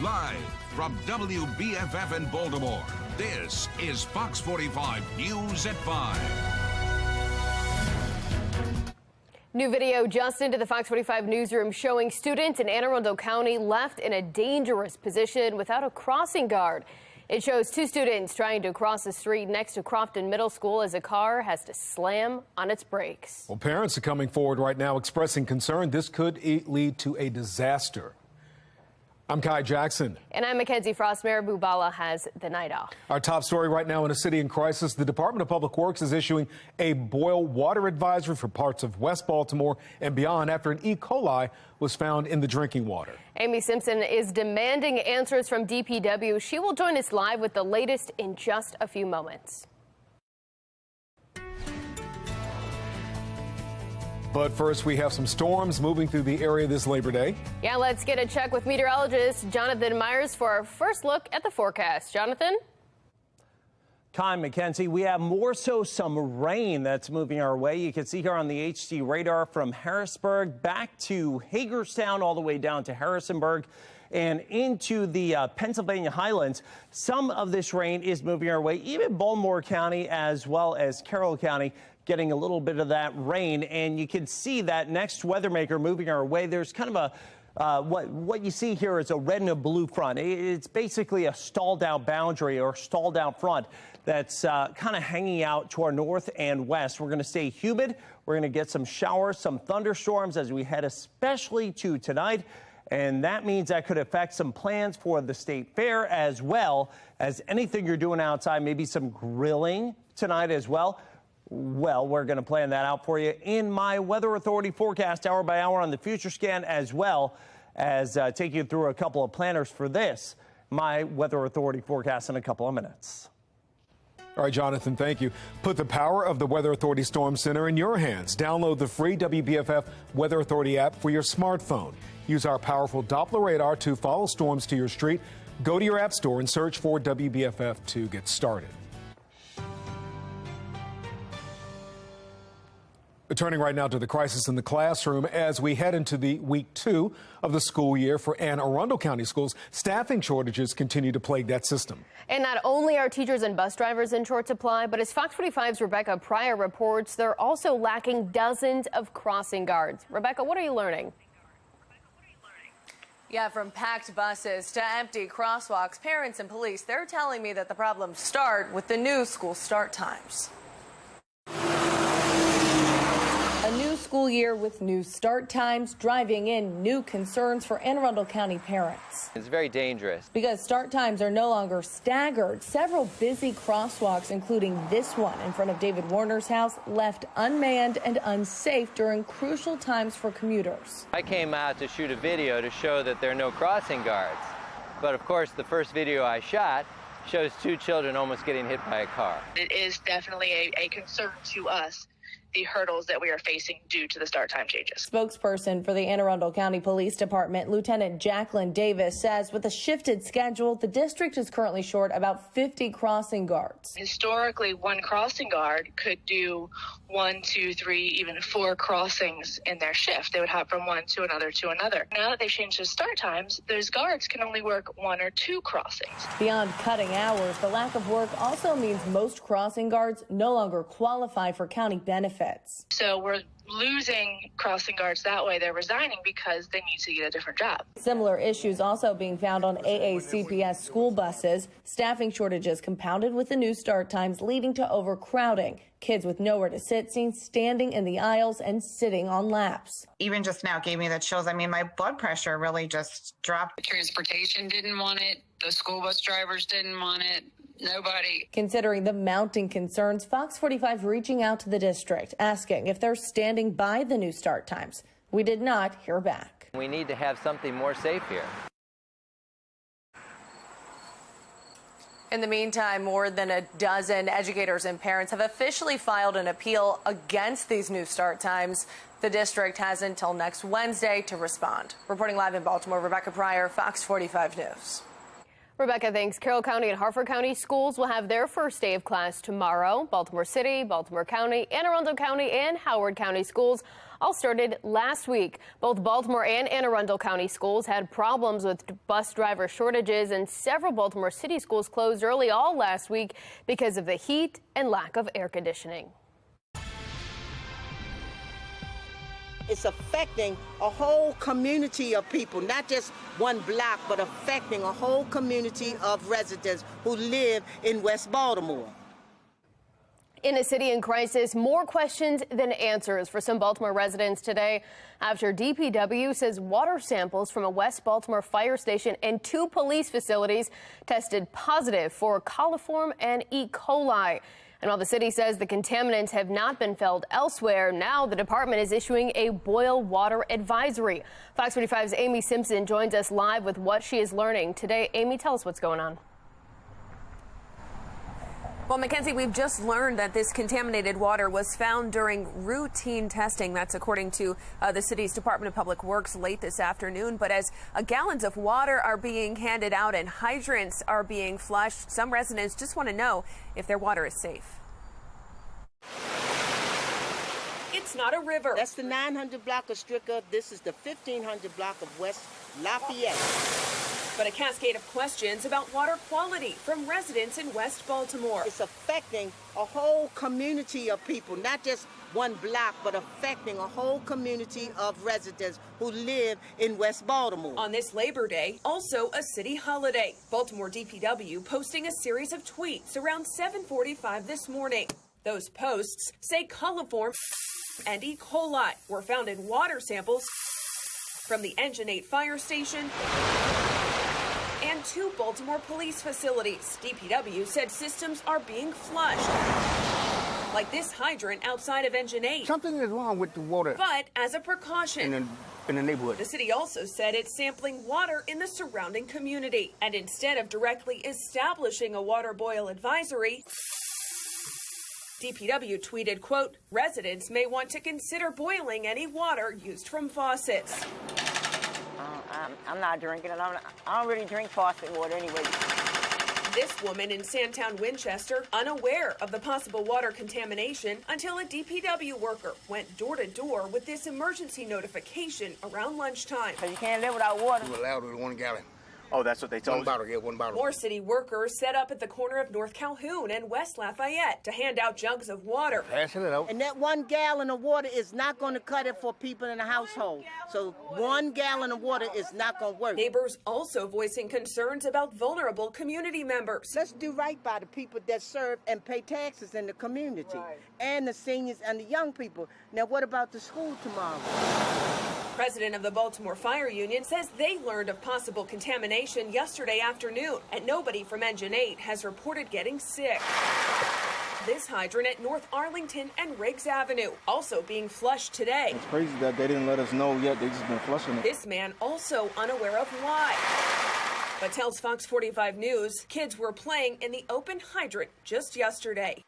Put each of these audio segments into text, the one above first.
Live from WBFF in Baltimore, this is Fox 45 News at 5. New video just into the Fox 45 newsroom showing students in Anne Arundel County left in a dangerous position without a crossing guard. It shows two students trying to cross the street next to Crofton Middle School as a car has to slam on its brakes. Well, parents are coming forward right now expressing concern this could lead to a disaster. I'm Kai Jackson. And I'm Mackenzie Frost. Mayor Bubala has the night off. Our top story right now in a city in crisis. The Department of Public Works is issuing a boil water advisory for parts of West Baltimore and beyond after an E. coli was found in the drinking water. Amy Simpson is demanding answers from DPW. She will join us live with the latest in just a few moments. But first, we have some storms moving through the area this Labor Day. Yeah, let's get a check with meteorologist Jonathan Myers for our first look at the forecast. Jonathan? Kai, Mackenzie, we have more so some rain that's moving our way. You can see here on the HD radar from Harrisburg back to Hagerstown all the way down to Harrisonburg and into the Pennsylvania Highlands. Some of this rain is moving our way, even Baltimore County as well as Carroll County getting a little bit of that rain. And you can see that next weather maker moving our way. There's kind of a what you see here is a red and a blue front. It's basically a stalled out boundary or stalled out front that's kind of hanging out to our north and west. We're going to stay humid. We're going to get some showers, some thunderstorms as we head especially to tonight. And that means that could affect some plans for the state fair as well as anything you're doing outside, maybe some grilling tonight as well. Well, we're going to plan that out for you in my Weather Authority forecast hour by hour on the Future Scan, as well as take you through a couple of planners for this, my Weather Authority forecast in a couple of minutes. All right, Jonathan, thank you. Put the power of the Weather Authority Storm Center in your hands. Download the free WBFF Weather Authority app for your smartphone. Use our powerful Doppler radar to follow storms to your street. Go to your app store and search for WBFF to get started. Turning right now to the crisis in the classroom as we head into the week 2 of the school year for Anne Arundel County schools. Staffing shortages continue to plague that system. And not only are teachers and bus drivers in short supply, but as Fox 45's Rebecca Pryor reports, they're also lacking dozens of crossing guards. Rebecca, what are you learning? Yeah, from packed buses to empty crosswalks, parents and police, they're telling me that the problems start with the new school start times. A new school year with new start times, driving in new concerns for Anne Arundel County parents. It's very dangerous. Because start times are no longer staggered. Several busy crosswalks, including this one in front of David Warner's house, left unmanned and unsafe during crucial times for commuters. I came out to shoot a video to show that there are no crossing guards. But of course, the first video I shot shows 2 children almost getting hit by a car. It is definitely a concern to us, the hurdles that we are facing due to the start time changes. Spokesperson for the Anne Arundel County Police Department, Lieutenant Jacqueline Davis, says with a shifted schedule, the district is currently short about 50 crossing guards. Historically, one crossing guard could do 1, 2, 3, even 4 crossings in their shift. They would hop from one to another to another. Now that they've changed the start times, those guards can only work 1 or 2 crossings. Beyond cutting hours, the lack of work also means most crossing guards no longer qualify for county benefits. So we're losing crossing guards that way. They're resigning because they need to get a different job. Similar issues also being found on AACPS school buses. Staffing shortages compounded with the new start times, leading to overcrowding. Kids with nowhere to sit seen standing in the aisles and sitting on laps. Even just now gave me the chills. I mean, my blood pressure really just dropped. Transportation didn't want it. The school bus drivers didn't want it. Nobody. Considering the mounting concerns, Fox 45 reaching out to the district, asking if they're standing by the new start times. We did not hear back. We need to have something more safe here. In the meantime, more than a dozen educators and parents have officially filed an appeal against these new start times. The district has until next Wednesday to respond. Reporting live in Baltimore, Rebecca Pryor, Fox 45 News. Rebecca, thanks. Carroll County and Harford County schools will have their first day of class tomorrow. Baltimore City, Baltimore County, Anne Arundel County, and Howard County schools all started last week. Both Baltimore and Anne Arundel County schools had problems with bus driver shortages, and several Baltimore City schools closed early all last week because of the heat and lack of air conditioning. It's affecting a whole community of people, not just one block, but affecting a whole community of residents who live in West Baltimore. In a city in crisis, more questions than answers for some Baltimore residents today after DPW says water samples from a West Baltimore fire station and 2 police facilities tested positive for coliform and E. coli. And while the city says the contaminants have not been found elsewhere, now the department is issuing a boil water advisory. Fox 45's Amy Simpson joins us live with what she is learning today. Amy, tell us what's going on. Well, Mackenzie, we've just learned that this contaminated water was found during routine testing. That's according to the city's Department of Public Works late this afternoon. But as gallons of water are being handed out and hydrants are being flushed, some residents just want to know if their water is safe. It's not a river. That's the 900 block of Stricker. This is the 1500 block of West Lafayette. But a cascade of questions about water quality from residents in West Baltimore. It's affecting a whole community of people, not just one block, but affecting a whole community of residents who live in West Baltimore. On this Labor Day, also a city holiday. Baltimore DPW posting a series of tweets around 7:45 this morning. Those posts say coliform and E. coli were found in water samples from the Engine 8 fire station and 2 Baltimore police facilities. DPW said systems are being flushed, like this hydrant outside of Engine 8. Something is wrong with the water. But as a precaution, in the neighborhood. The city also said it's sampling water in the surrounding community. And instead of directly establishing a water boil advisory, DPW tweeted, quote, residents may want to consider boiling any water used from faucets. I'm not drinking it. I don't really drink faucet water anyway. This woman in Sandtown, Winchester, unaware of the possible water contamination until a DPW worker went door to door with this emergency notification around lunchtime. So you can't live without water. We're allowed with 1 gallon. Oh, that's what they told One bottle, yeah, 1 bottle. More city workers set up at the corner of North Calhoun and West Lafayette to hand out jugs of water. Passing it out. And that 1 gallon of water is not going to cut it for people in the household. So 1 gallon of water is not going to work. Neighbors also voicing concerns about vulnerable community members. Let's do right by the people that serve and pay taxes in the community, and the seniors and the young people. Now, what about the school tomorrow? President of the Baltimore Fire Union says they learned of possible contamination yesterday afternoon, and nobody from Engine 8 has reported getting sick. This hydrant at North Arlington and Riggs Avenue also being flushed today. It's crazy that they didn't let us know yet. They just been flushing it. This man also unaware of why, but tells Fox 45 News kids were playing in the open hydrant just yesterday.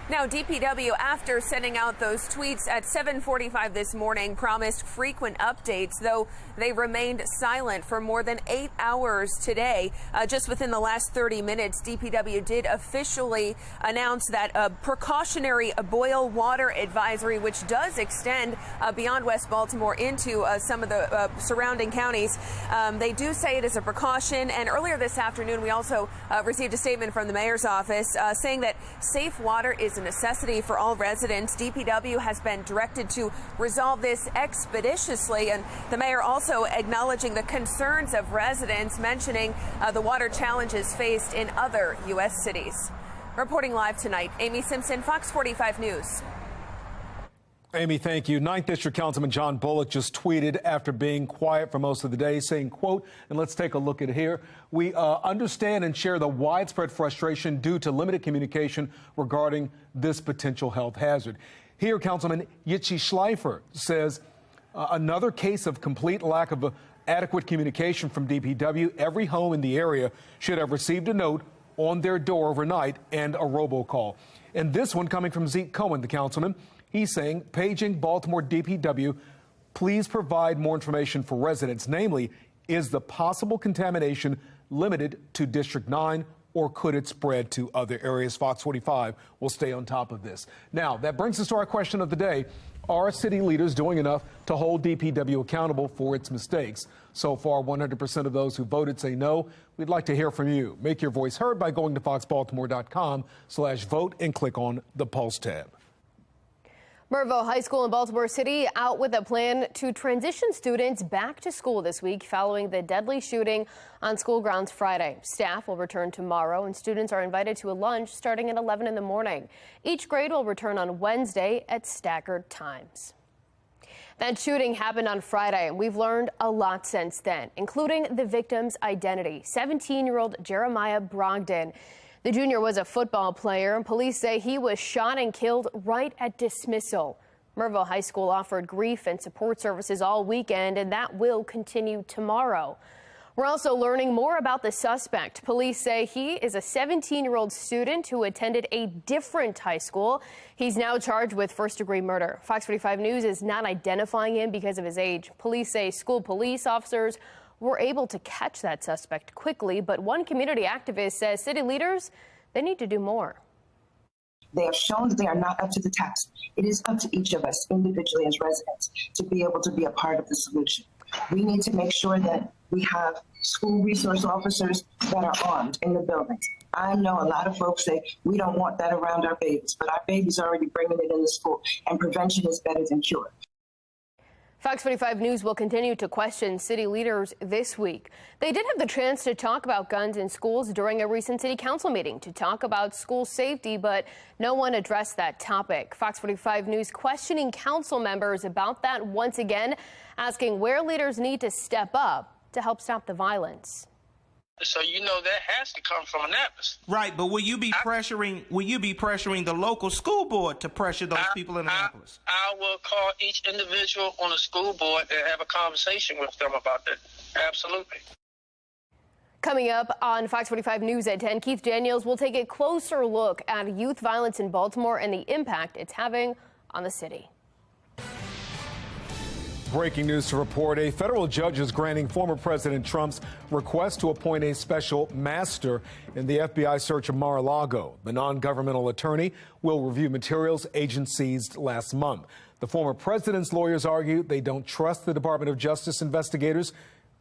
Now, DPW, after sending out those tweets at 7:45 this morning, promised frequent updates, though they remained silent for more than 8 hours today. Just within the last 30 minutes, DPW did officially announce that a precautionary boil water advisory, which does extend beyond West Baltimore into some of the surrounding counties. They do say it is a precaution. And earlier this afternoon, we also received a statement from the mayor's office saying that safe water is a necessity for all residents. DPW has been directed to resolve this expeditiously, and the mayor also acknowledging the concerns of residents, mentioning the water challenges faced in other U.S. cities. Reporting live tonight, Amy Simpson, Fox 45 News. Amy, thank you. 9th District Councilman John Bullock just tweeted after being quiet for most of the day, saying, quote, and let's take a look at it here. We understand and share the widespread frustration due to limited communication regarding this potential health hazard. Here, Councilman Yitzi Schleifer says another case of complete lack of adequate communication from DPW. Every home in the area should have received a note on their door overnight and a robocall. And this one coming from Zeke Cohen, the councilman. He's saying, paging Baltimore DPW, please provide more information for residents, namely Is the possible contamination limited to District 9, or could it spread to other areas? Fox 45 will stay on top of this. Now, that brings us to our question of the day. Are city leaders doing enough to hold DPW accountable for its mistakes? So far, 100% of those who voted say no. We'd like to hear from you. Make your voice heard by going to foxbaltimore.com/vote and click on the Pulse tab. Merville High School in Baltimore City out with a plan to transition students back to school this week following the deadly shooting on school grounds Friday. Staff will return tomorrow and students are invited to a lunch starting at 11 in the morning. Each grade will return on Wednesday at staggered times. That shooting happened on Friday, and we've learned a lot since then, including the victim's identity, 17-year-old Jeremiah Brogdon. The junior was a football player, and police say he was shot and killed right at dismissal. Merville High School offered grief and support services all weekend, and that will continue tomorrow. We're also learning more about the suspect. Police say he is a 17-year-old student who attended a different high school. He's now charged with first-degree murder. Fox 45 News is not identifying him because of his age. Police say school police officers were able to catch that suspect quickly, but one community activist says city leaders, they need to do more. They have shown that they are not up to the task. It is up to each of us individually as residents to be able to be a part of the solution. We need to make sure that we have school resource officers that are armed in the buildings. I know a lot of folks say we don't want that around our babies, but our babies are already bringing it into school, and prevention is better than cure. Fox 45 News will continue to question city leaders this week. They did have the chance to talk about guns in schools during a recent city council meeting to talk about school safety, but no one addressed that topic. Fox 45 News questioning council members about that once again, asking where leaders need to step up to help stop the violence. So that has to come from Annapolis. Right, but will you be pressuring the local school board to pressure those people in Annapolis? I will call each individual on the school board and have a conversation with them about that. Absolutely. Coming up on Fox 45 News at 10, Keith Daniels will take a closer look at youth violence in Baltimore and the impact it's having on the city. Breaking news to report. A federal judge is granting former President Trump's request to appoint a special master in the FBI search of Mar-A-Lago. The non-governmental attorney will review materials agents seized last month. The former president's lawyers argue they don't trust the Department of Justice investigators.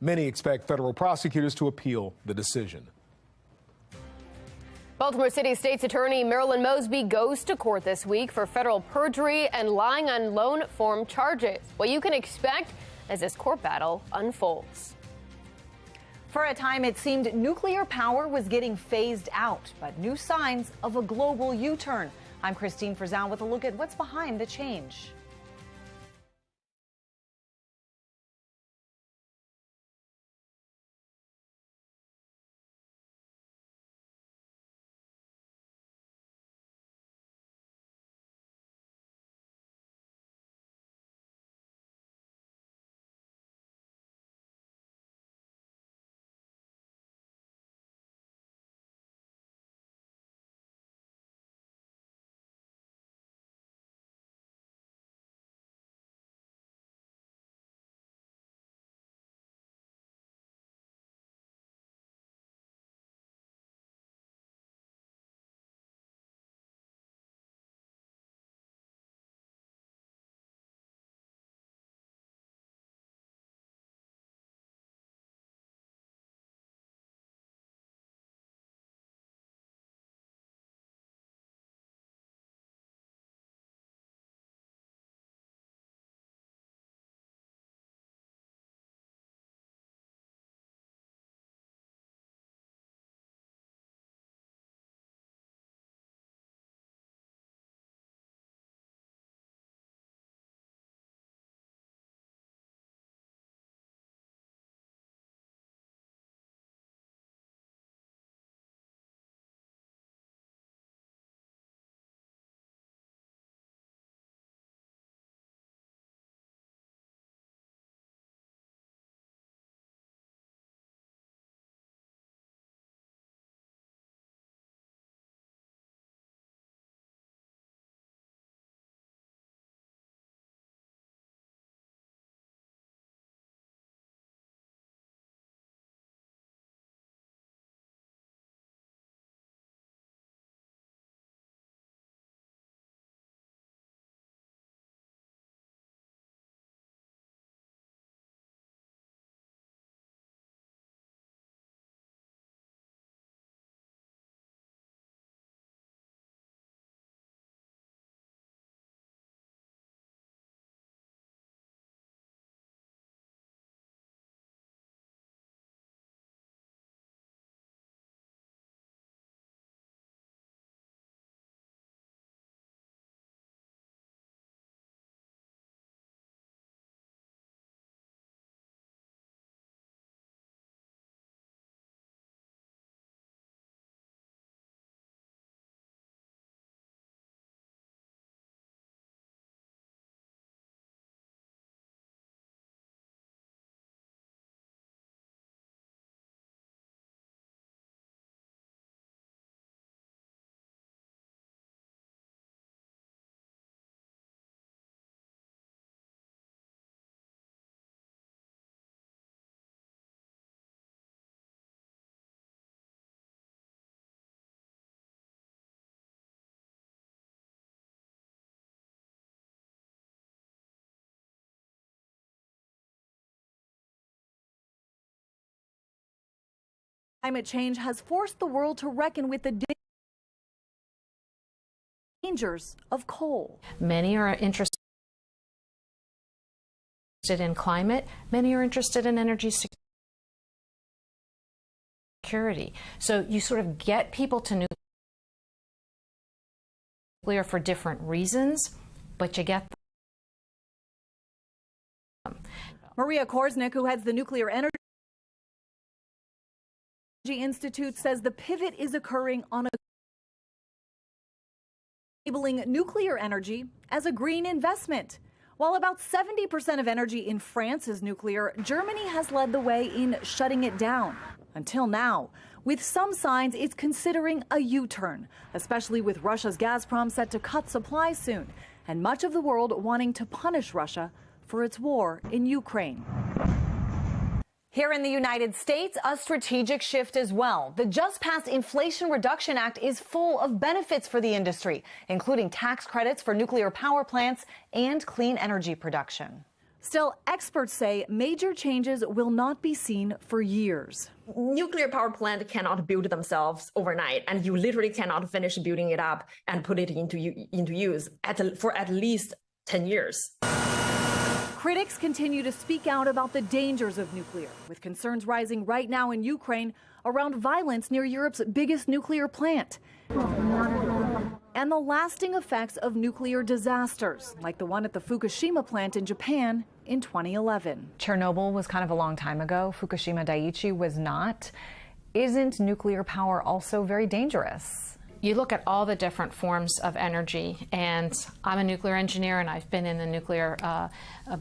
Many expect federal prosecutors to appeal the decision. Baltimore City State's Attorney Marilyn Mosby goes to court this week for federal perjury and lying on loan form charges. What you can expect as this court battle unfolds. For a time, it seemed nuclear power was getting phased out, but new signs of a global U-turn. I'm Christine Frizell with a look at what's behind the change. Climate change has forced the world to reckon with the dangers of coal. Many are interested in climate, many are interested in energy security. So you sort of get people to nuclear for different reasons, but you get them. Maria Korsnick, who heads the Nuclear Energy Institute, says the pivot is occurring on labeling nuclear energy as a green investment. While about 70% of energy in France is nuclear, Germany has led the way in shutting it down. Until now, with some signs it's considering a U-turn, especially with Russia's Gazprom set to cut supply soon, and much of the world wanting to punish Russia for its war in Ukraine. Here in the United States, a strategic shift as well. The just-passed Inflation Reduction Act is full of benefits for the industry, including tax credits for nuclear power plants and clean energy production. Still, experts say major changes will not be seen for years. Nuclear power plant cannot build themselves overnight, and you literally cannot finish building it up and put it into use for at least 10 years. Critics continue to speak out about the dangers of nuclear, with concerns rising right now in Ukraine around violence near Europe's biggest nuclear plant and the lasting effects of nuclear disasters, like the one at the Fukushima plant in Japan in 2011. Chernobyl was kind of a long time ago. Fukushima Daiichi was not. Isn't nuclear power also very dangerous? You look at all the different forms of energy, and I'm a nuclear engineer, and I've been in the nuclear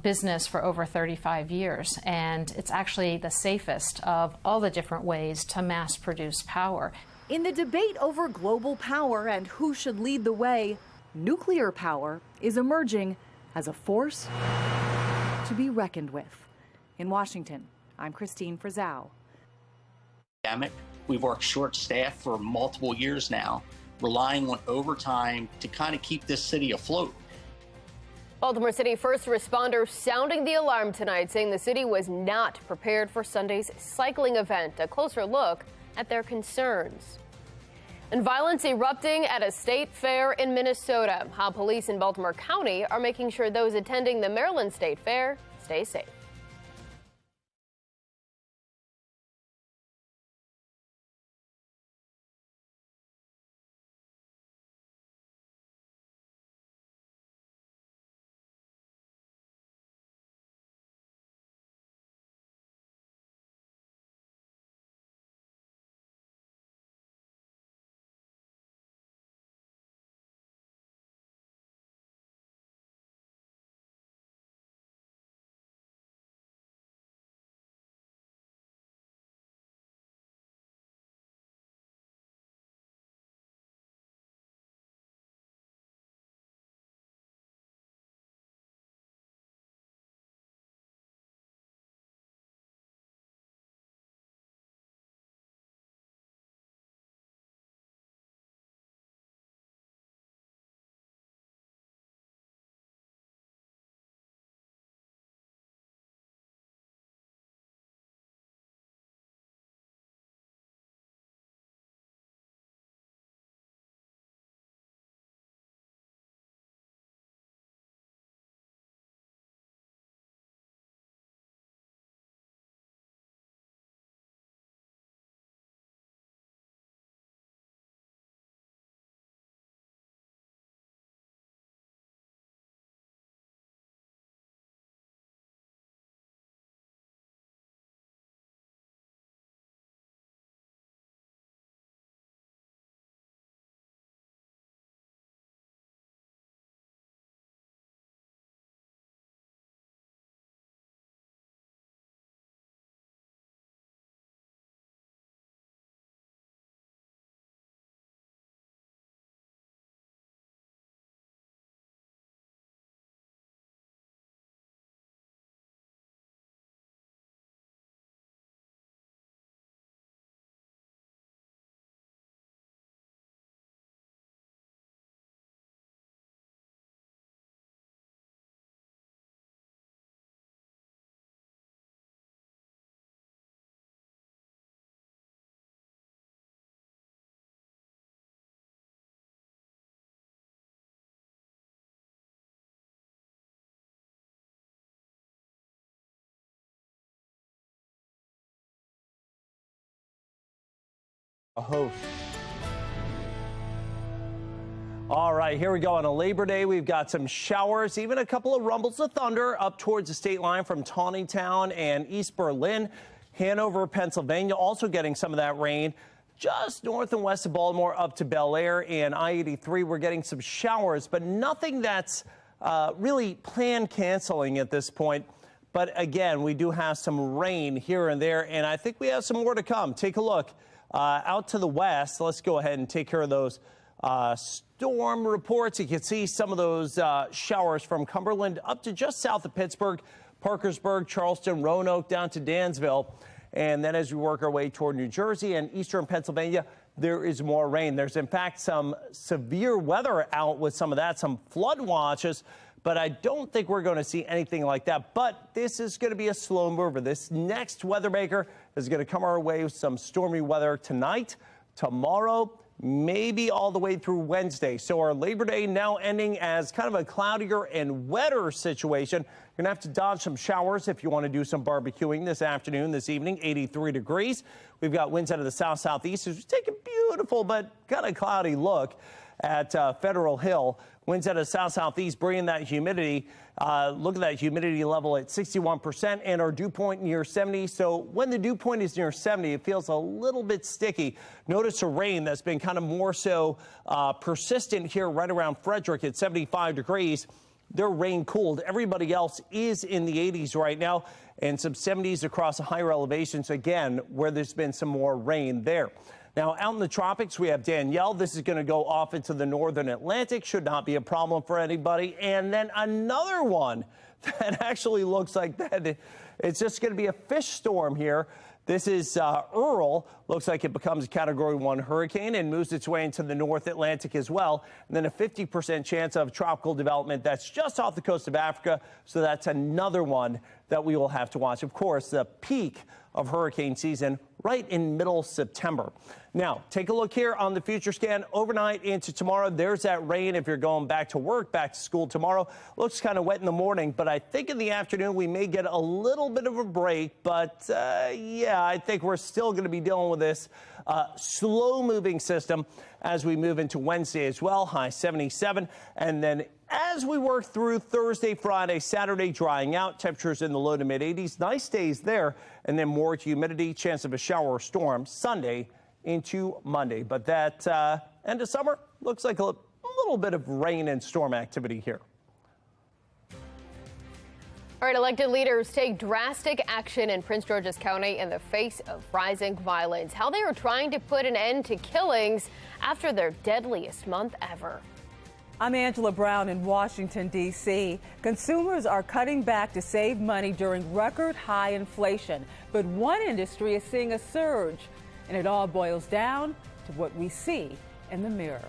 business for over 35 years, and it's actually the safest of all the different ways to mass produce power. In the debate over global power and who should lead the way, nuclear power is emerging as a force to be reckoned with. In Washington, I'm Christine Frizzau. We've worked short staff for multiple years now, relying on overtime to kind of keep this city afloat. Baltimore City first responders sounding the alarm tonight, saying the city was not prepared for Sunday's cycling event. A closer look at their concerns. And violence erupting at a state fair in Minnesota. How police in Baltimore County are making sure those attending the Maryland State Fair stay safe. a host. All right, here we go. On a Labor Day, we've got some showers, even a couple of rumbles of thunder up towards the state line from Taneytown and East Berlin. Hanover, Pennsylvania, also getting some of that rain. Just north and west of Baltimore up to Bel Air and I-83, we're getting some showers, but nothing that's really plan canceling at this point. But again, we do have some rain here and there, and I think we have some more to come. Take a look out to the west. Let's go ahead and take care of those storm reports. You can see some of those showers from Cumberland up to just south of Pittsburgh, Parkersburg, Charleston, Roanoke, down to Dansville. And then as we work our way toward New Jersey and eastern Pennsylvania, there is more rain. There's, in fact, some severe weather out with some of that, some flood watches. But I don't think we're going to see anything like that. But this is going to be a slow mover. This next weather maker is going to come our way with some stormy weather tonight, tomorrow, maybe all the way through Wednesday. So our Labor Day now ending as kind of a cloudier and wetter situation. You're going to have to dodge some showers if you want to do some barbecuing this afternoon, this evening, 83 degrees. We've got winds out of the south-southeast. It's taking a beautiful but kind of cloudy look at Federal Hill. Winds out of south-southeast, bringing that humidity. Look at that humidity level at 61% and our dew point near 70. So when the dew point is near 70, it feels a little bit sticky. Notice the rain that's been kind of more so persistent here right around Frederick at 75 degrees. Their rain cooled. Everybody else is in the 80s right now and some 70s across the higher elevations, again, where there's been some more rain there. Now, out in the tropics, we have Danielle. This is going to go off into the northern Atlantic. Should not be a problem for anybody. And then another one that actually looks like that. It's just going to be a fish storm here. This is Earl. Looks like it becomes a Category 1 hurricane and moves its way into the North Atlantic as well. And then a 50% chance of tropical development. That's just off the coast of Africa. So that's another one that we will have to watch. Of course, the peak of hurricane season right in middle September. Now, take a look here on the future scan overnight into tomorrow. There's that rain if you're going back to work, back to school tomorrow. Looks kind of wet in the morning, but I think in the afternoon we may get a little bit of a break. But yeah, I think we're still going to be dealing with this slow moving system as we move into Wednesday as well. High 77. And then as we work through Thursday, Friday, Saturday, drying out, temperatures in the low to mid 80s. Nice days there. And then more humidity, chance of a shower or storm Sunday into Monday. But that end of summer looks like a little bit of rain and storm activity here. All right, elected leaders take drastic action in Prince George's County in the face of rising violence. How they are trying to put an end to killings after their deadliest month ever. I'm Angela Brown in Washington, D.C. Consumers are cutting back to save money during record high inflation. But one industry is seeing a surge, and it all boils down to what we see in the mirror.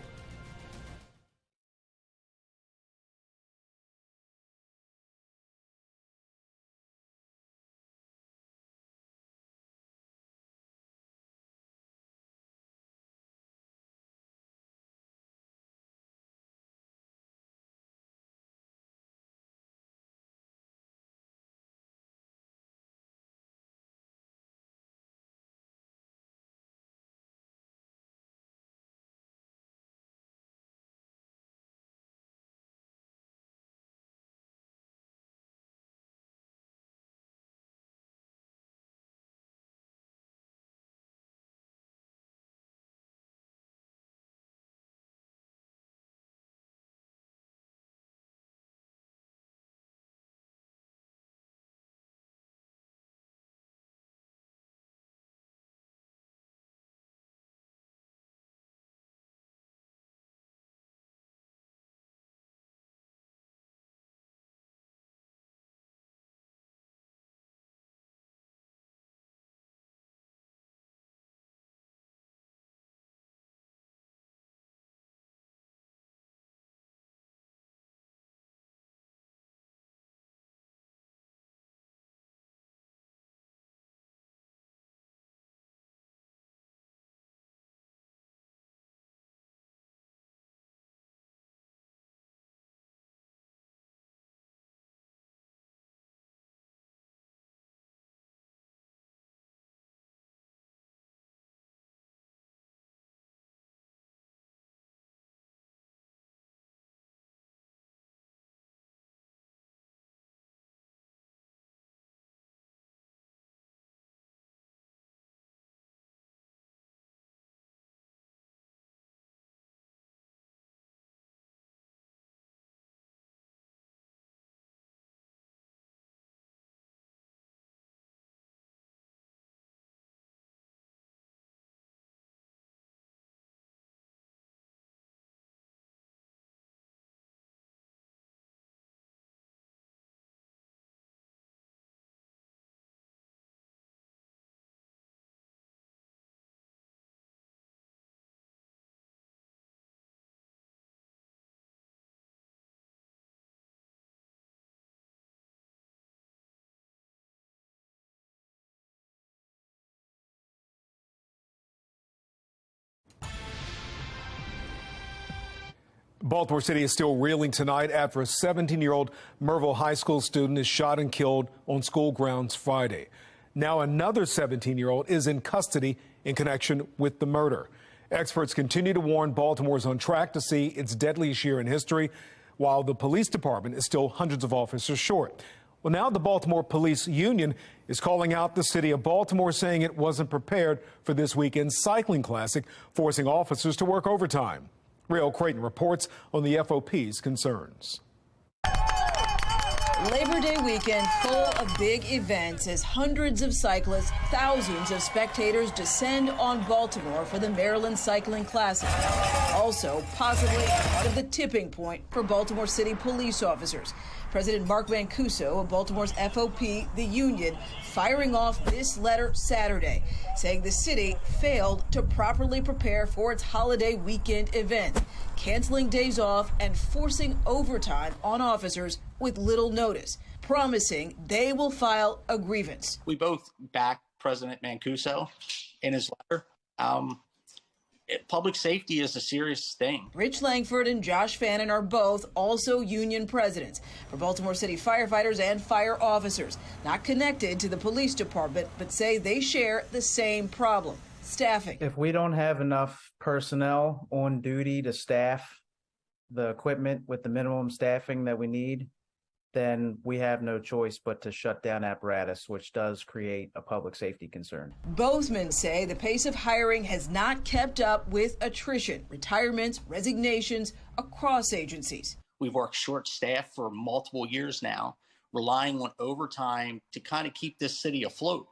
Baltimore City is still reeling tonight after a 17-year-old Merville High School student is shot and killed on school grounds Friday. Now another 17-year-old is in custody in connection with the murder. Experts continue to warn Baltimore is on track to see its deadliest year in history, while the police department is still hundreds of officers short. Well, now the Baltimore Police Union is calling out the city of Baltimore, saying it wasn't prepared for this weekend's cycling classic, forcing officers to work overtime. Rael Creighton reports on the FOP's concerns. Labor Day weekend full of big events as hundreds of cyclists, thousands of spectators descend on Baltimore for the Maryland Cycling Classic. Also, possibly part of the tipping point for Baltimore City police officers. President Mark Mancuso of Baltimore's FOP, the union, firing off this letter Saturday, saying the city failed to properly prepare for its holiday weekend event, canceling days off and forcing overtime on officers with little notice, promising they will file a grievance. We both back President Mancuso in his letter. Public safety is a serious thing. Rich Langford and Josh Fannin are both also union presidents for Baltimore City firefighters and fire officers, not connected to the police department, but say they share the same problem: staffing. If we don't have enough personnel on duty to staff the equipment with the minimum staffing that we need, then we have no choice but to shut down apparatus, which does create a public safety concern. Both men say the pace of hiring has not kept up with attrition, retirements, resignations across agencies. We've worked short staff for multiple years now, relying on overtime to kind of keep this city afloat.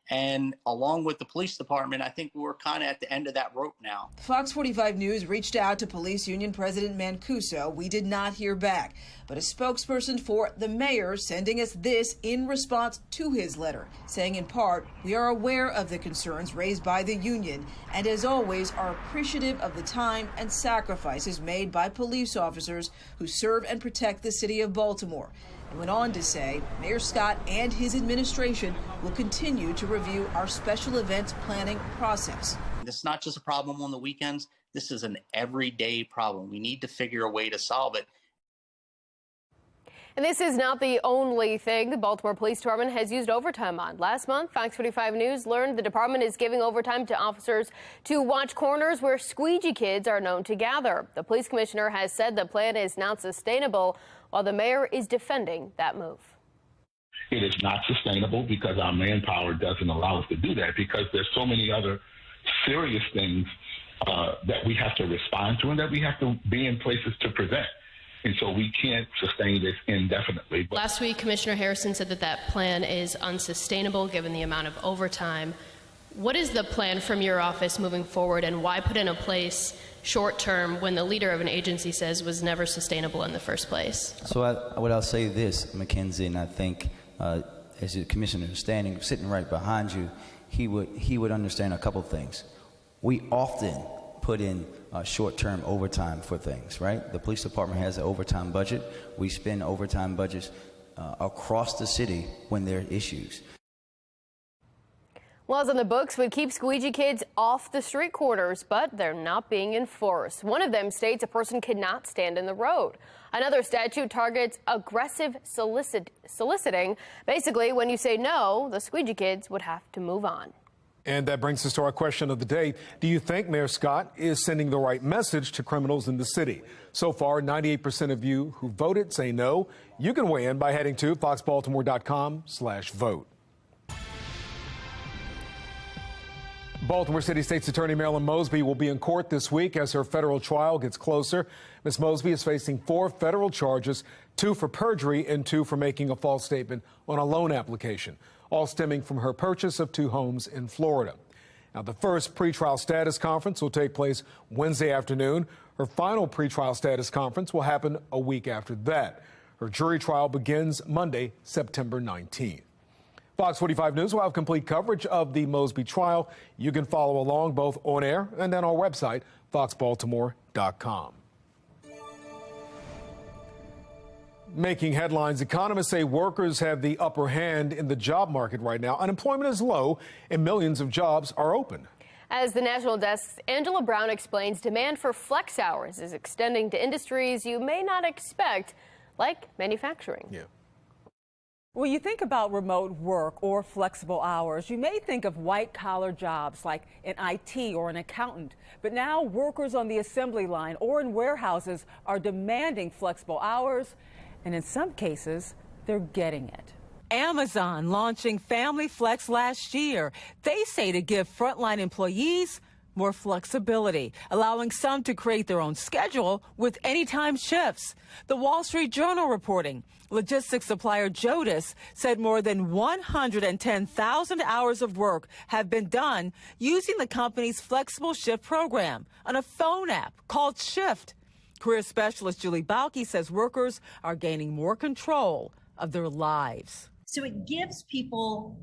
And along with the police department, I think we're kind of at the end of that rope now. Fox 45 News reached out to Police Union President Mancuso. We did not hear back, but a spokesperson for the mayor sending us this in response to his letter, saying in part, we are aware of the concerns raised by the union and as always are appreciative of the time and sacrifices made by police officers who serve and protect the city of Baltimore. And went on to say Mayor Scott and his administration will continue to review our special events planning process. This is not just a problem on the weekends. This is an everyday problem. We need to figure a way to solve it. And this is not the only thing the Baltimore Police Department has used overtime on. Last month, Fox 45 News learned the department is giving overtime to officers to watch corners where squeegee kids are known to gather. The police commissioner has said the plan is not sustainable, while the mayor is defending that move. It is not sustainable because our manpower doesn't allow us to do that, because there's so many other serious things that we have to respond to and that we have to be in places to prevent. And so we can't sustain this indefinitely. Last week, Commissioner Harrison said that that plan is unsustainable given the amount of overtime. What is the plan from your office moving forward, and why put in a place short term when the leader of an agency says was never sustainable in the first place? So what I'll say this, Mackenzie, and I think as the commissioner is sitting right behind you, he would understand a couple things. We often put in short-term overtime for things, right? The police department has an overtime budget. We spend overtime budgets across the city when there are issues. Laws on the books would keep squeegee kids off the street corners, but they're not being enforced. One of them states a person cannot stand in the road. Another statute targets aggressive soliciting. Basically, when you say no, the squeegee kids would have to move on. And that brings us to our question of the day. Do you think Mayor Scott is sending the right message to criminals in the city? So far, 98% of you who voted say no. You can weigh in by heading to foxbaltimore.com/vote. Baltimore City State's Attorney Marilyn Mosby will be in court this week as her federal trial gets closer. Ms. Mosby is facing 4 federal charges, 2 for perjury and 2 for making a false statement on a loan application, all stemming from her purchase of 2 homes in Florida. Now, the first pretrial status conference will take place Wednesday afternoon. Her final pretrial status conference will happen a week after that. Her jury trial begins Monday, September 19th. Fox 45 News will have complete coverage of the Mosby trial. You can follow along both on air and on our website, foxbaltimore.com. Making headlines, economists say workers have the upper hand in the job market right now. Unemployment is low and millions of jobs are open. As the National Desk's Angela Brown explains, demand for flex hours is extending to industries you may not expect, like manufacturing. Yeah. When you think about remote work or flexible hours, you may think of white-collar jobs like in IT or an accountant. But now workers on the assembly line or in warehouses are demanding flexible hours, and in some cases, they're getting it. Amazon launching Family Flex last year. They say to give frontline employees more flexibility, allowing some to create their own schedule with anytime shifts. The Wall Street Journal reporting logistics supplier Jodis said more than 110,000 hours of work have been done using the company's flexible shift program on a phone app called Shift. Career specialist Julie Balke says workers are gaining more control of their lives. So it gives people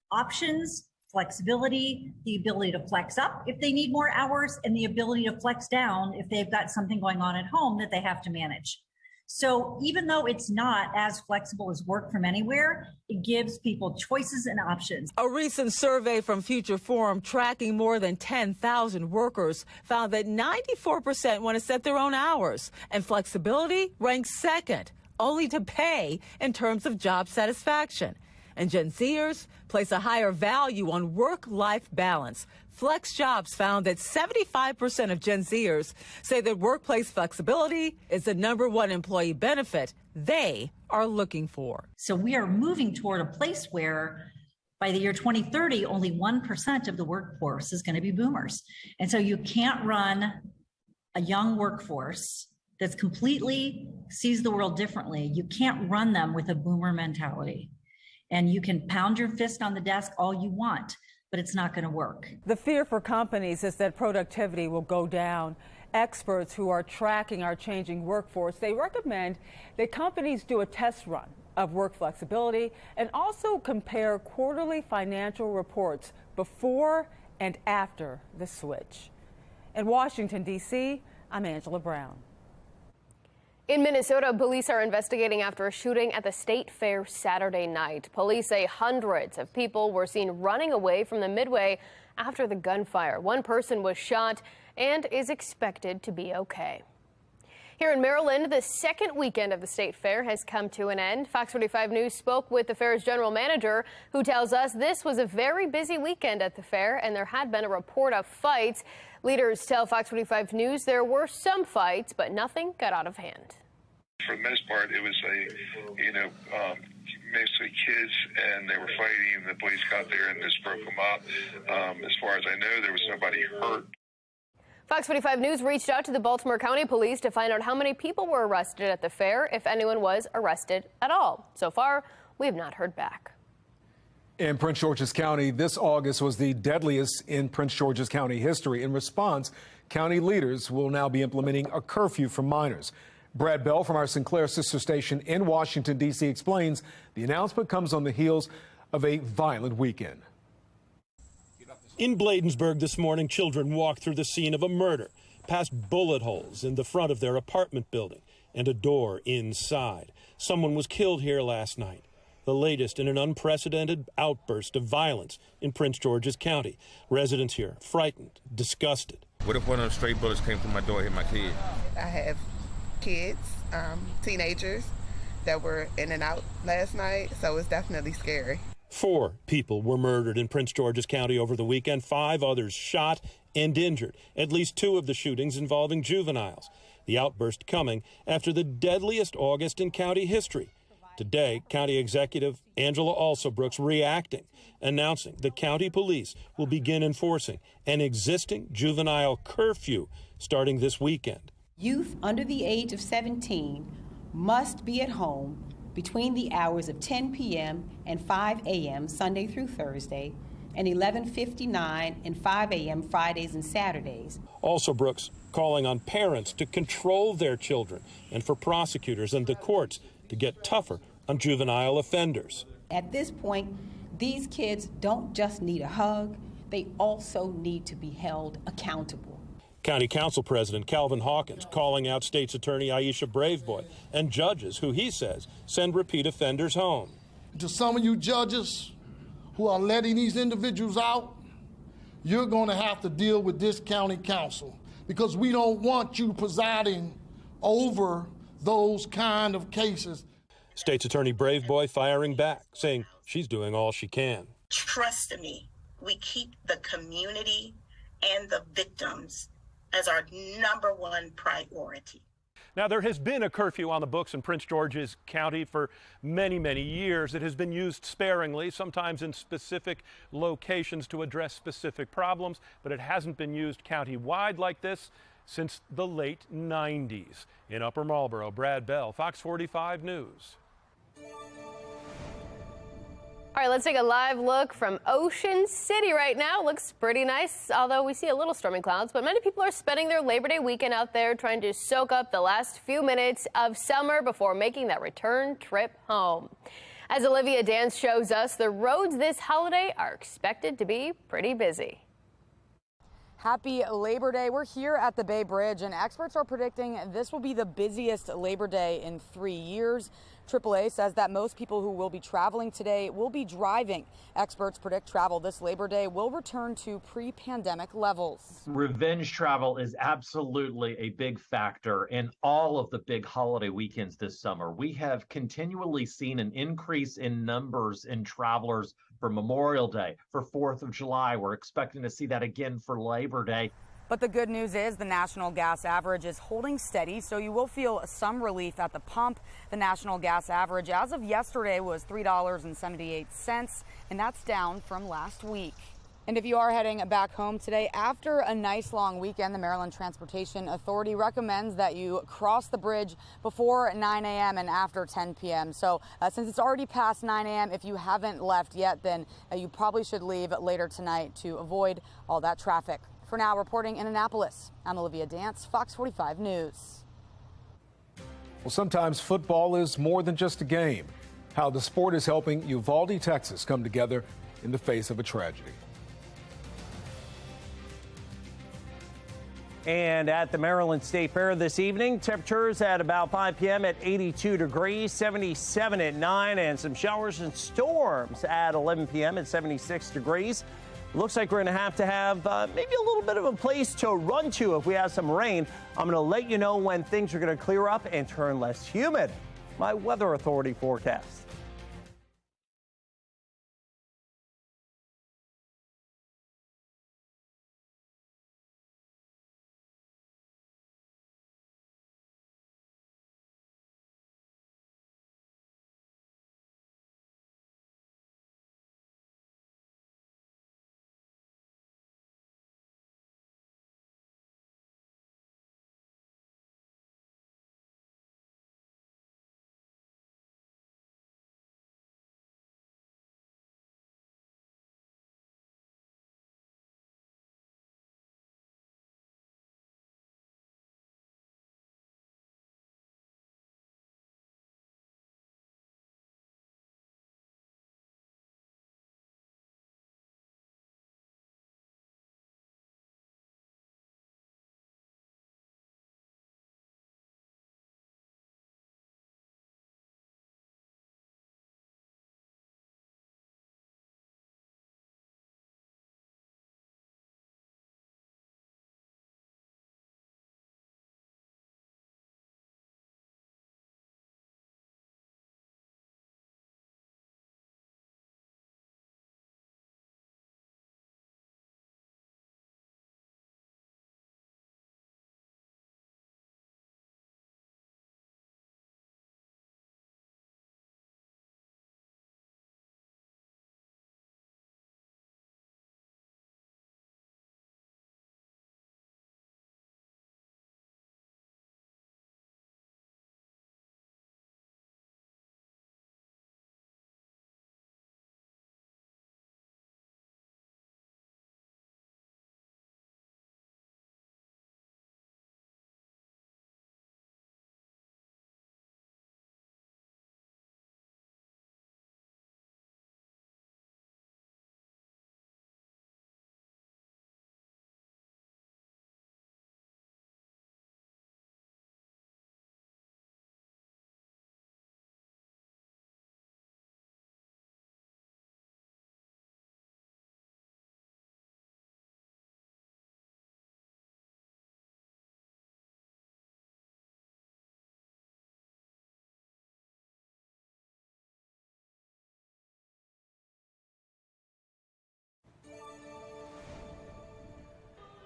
options, flexibility, the ability to flex up if they need more hours, and the ability to flex down if they've got something going on at home that they have to manage. So even though it's not as flexible as work from anywhere, it gives people choices and options. A recent survey from Future Forum tracking more than 10,000 workers found that 94% want to set their own hours, and flexibility ranks second, only to pay in terms of job satisfaction. And Gen Zers place a higher value on work-life balance. Flex Jobs found that 75% of Gen Zers say that workplace flexibility is the #1 employee benefit they are looking for. So we are moving toward a place where by the year 2030, only 1% of the workforce is going to be boomers. And so you can't run a young workforce that's completely sees the world differently. You can't run them with a boomer mentality. And you can pound your fist on the desk all you want, but it's not going to work. The fear for companies is that productivity will go down. Experts who are tracking our changing workforce, they recommend that companies do a test run of work flexibility and also compare quarterly financial reports before and after the switch. In Washington, D.C., I'm Angela Brown. In Minnesota, police are investigating after a shooting at the State Fair Saturday night. Police say hundreds of people were seen running away from the Midway after the gunfire. One person was shot and is expected to be okay. Here in Maryland, the second weekend of the State Fair has come to an end. Fox 45 News spoke with the fair's general manager, who tells us this was a very busy weekend at the fair, and there had been a report of fights. Leaders tell Fox 45 News there were some fights, but nothing got out of hand. For the most part, it was mostly kids, and they were fighting, and the police got there and just broke them up. As far as I know, there was nobody hurt. Fox 45 News reached out to the Baltimore County Police to find out how many people were arrested at the fair, if anyone was arrested at all. So far, we have not heard back. In Prince George's County, this August was the deadliest in Prince George's County history. In response, county leaders will now be implementing a curfew for minors. Brad Bell from our Sinclair sister station in Washington, D.C. explains the announcement comes on the heels of a violent weekend. In Bladensburg this morning, children walked through the scene of a murder, past bullet holes in the front of their apartment building and a door inside. Someone was killed here last night, the latest in an unprecedented outburst of violence in Prince George's County. Residents here frightened, disgusted. What if one of those stray bullets came through my door and hit my kid? I have kids, teenagers that were in and out last night, so it's definitely scary. 4 people were murdered in Prince George's County over the weekend, 5 others shot and injured, at least 2 of the shootings involving juveniles. The outburst coming after the deadliest August in county history. Today, County Executive Angela Alsobrooks reacting, announcing the county police will begin enforcing an existing juvenile curfew starting this weekend. Youth under the age of 17 must be at home between the hours of 10 p.m. and 5 a.m. Sunday through Thursday, and 11:59 and 5 a.m. Fridays and Saturdays. Alsobrooks calling on parents to control their children and for prosecutors and the courts to get tougher on juvenile offenders. At this point, these kids don't just need a hug, they also need to be held accountable. County Council President Calvin Hawkins calling out State's Attorney Aisha Braveboy and judges who he says send repeat offenders home. To some of you judges who are letting these individuals out, you're going to have to deal with this county council because we don't want you presiding over those kind of cases. State's Attorney Braveboy firing back, saying she's doing all she can. Trust me, we keep the community and the victims as our #1 priority. Now, there has been a curfew on the books in Prince George's County for many, many years. It has been used sparingly, sometimes in specific locations to address specific problems, but it hasn't been used county-wide like this since the late 90s. In Upper Marlboro, Brad Bell, Fox 45 News. All right, let's take a live look from Ocean City right now. Looks pretty nice, although we see a little stormy clouds. But many people are spending their Labor Day weekend out there trying to soak up the last few minutes of summer before making that return trip home. As Olivia Dance shows us, the roads this holiday are expected to be pretty busy. Happy Labor Day. We're here at the Bay Bridge, and experts are predicting this will be the busiest Labor Day in 3 years. AAA says that most people who will be traveling today will be driving. Experts predict travel this Labor Day will return to pre-pandemic levels. Revenge travel is absolutely a big factor in all of the big holiday weekends this summer. We have continually seen an increase in numbers in travelers for Memorial Day, for 4th of July. We're expecting to see that again for Labor Day. But the good news is the national gas average is holding steady, so you will feel some relief at the pump. The national gas average as of yesterday was $3.78, and that's down from last week. And if you are heading back home today after a nice long weekend, the Maryland Transportation Authority recommends that you cross the bridge before 9 a.m. and after 10 p.m. So since it's already past 9 a.m., if you haven't left yet, then you probably should leave later tonight to avoid all that traffic. For now, reporting in Annapolis, I'm Olivia Dance, Fox 45 News. Well, sometimes football is more than just a game. How the sport is helping Uvalde, Texas come together in the face of a tragedy. And at the Maryland State Fair this evening, temperatures at about 5 p.m. at 82 degrees, 77 at 9, and some showers and storms at 11 p.m. at 76 degrees. Looks like we're going to have maybe a little bit of a place to run to if we have some rain. I'm going to let you know when things are going to clear up and turn less humid. My Weather Authority forecast.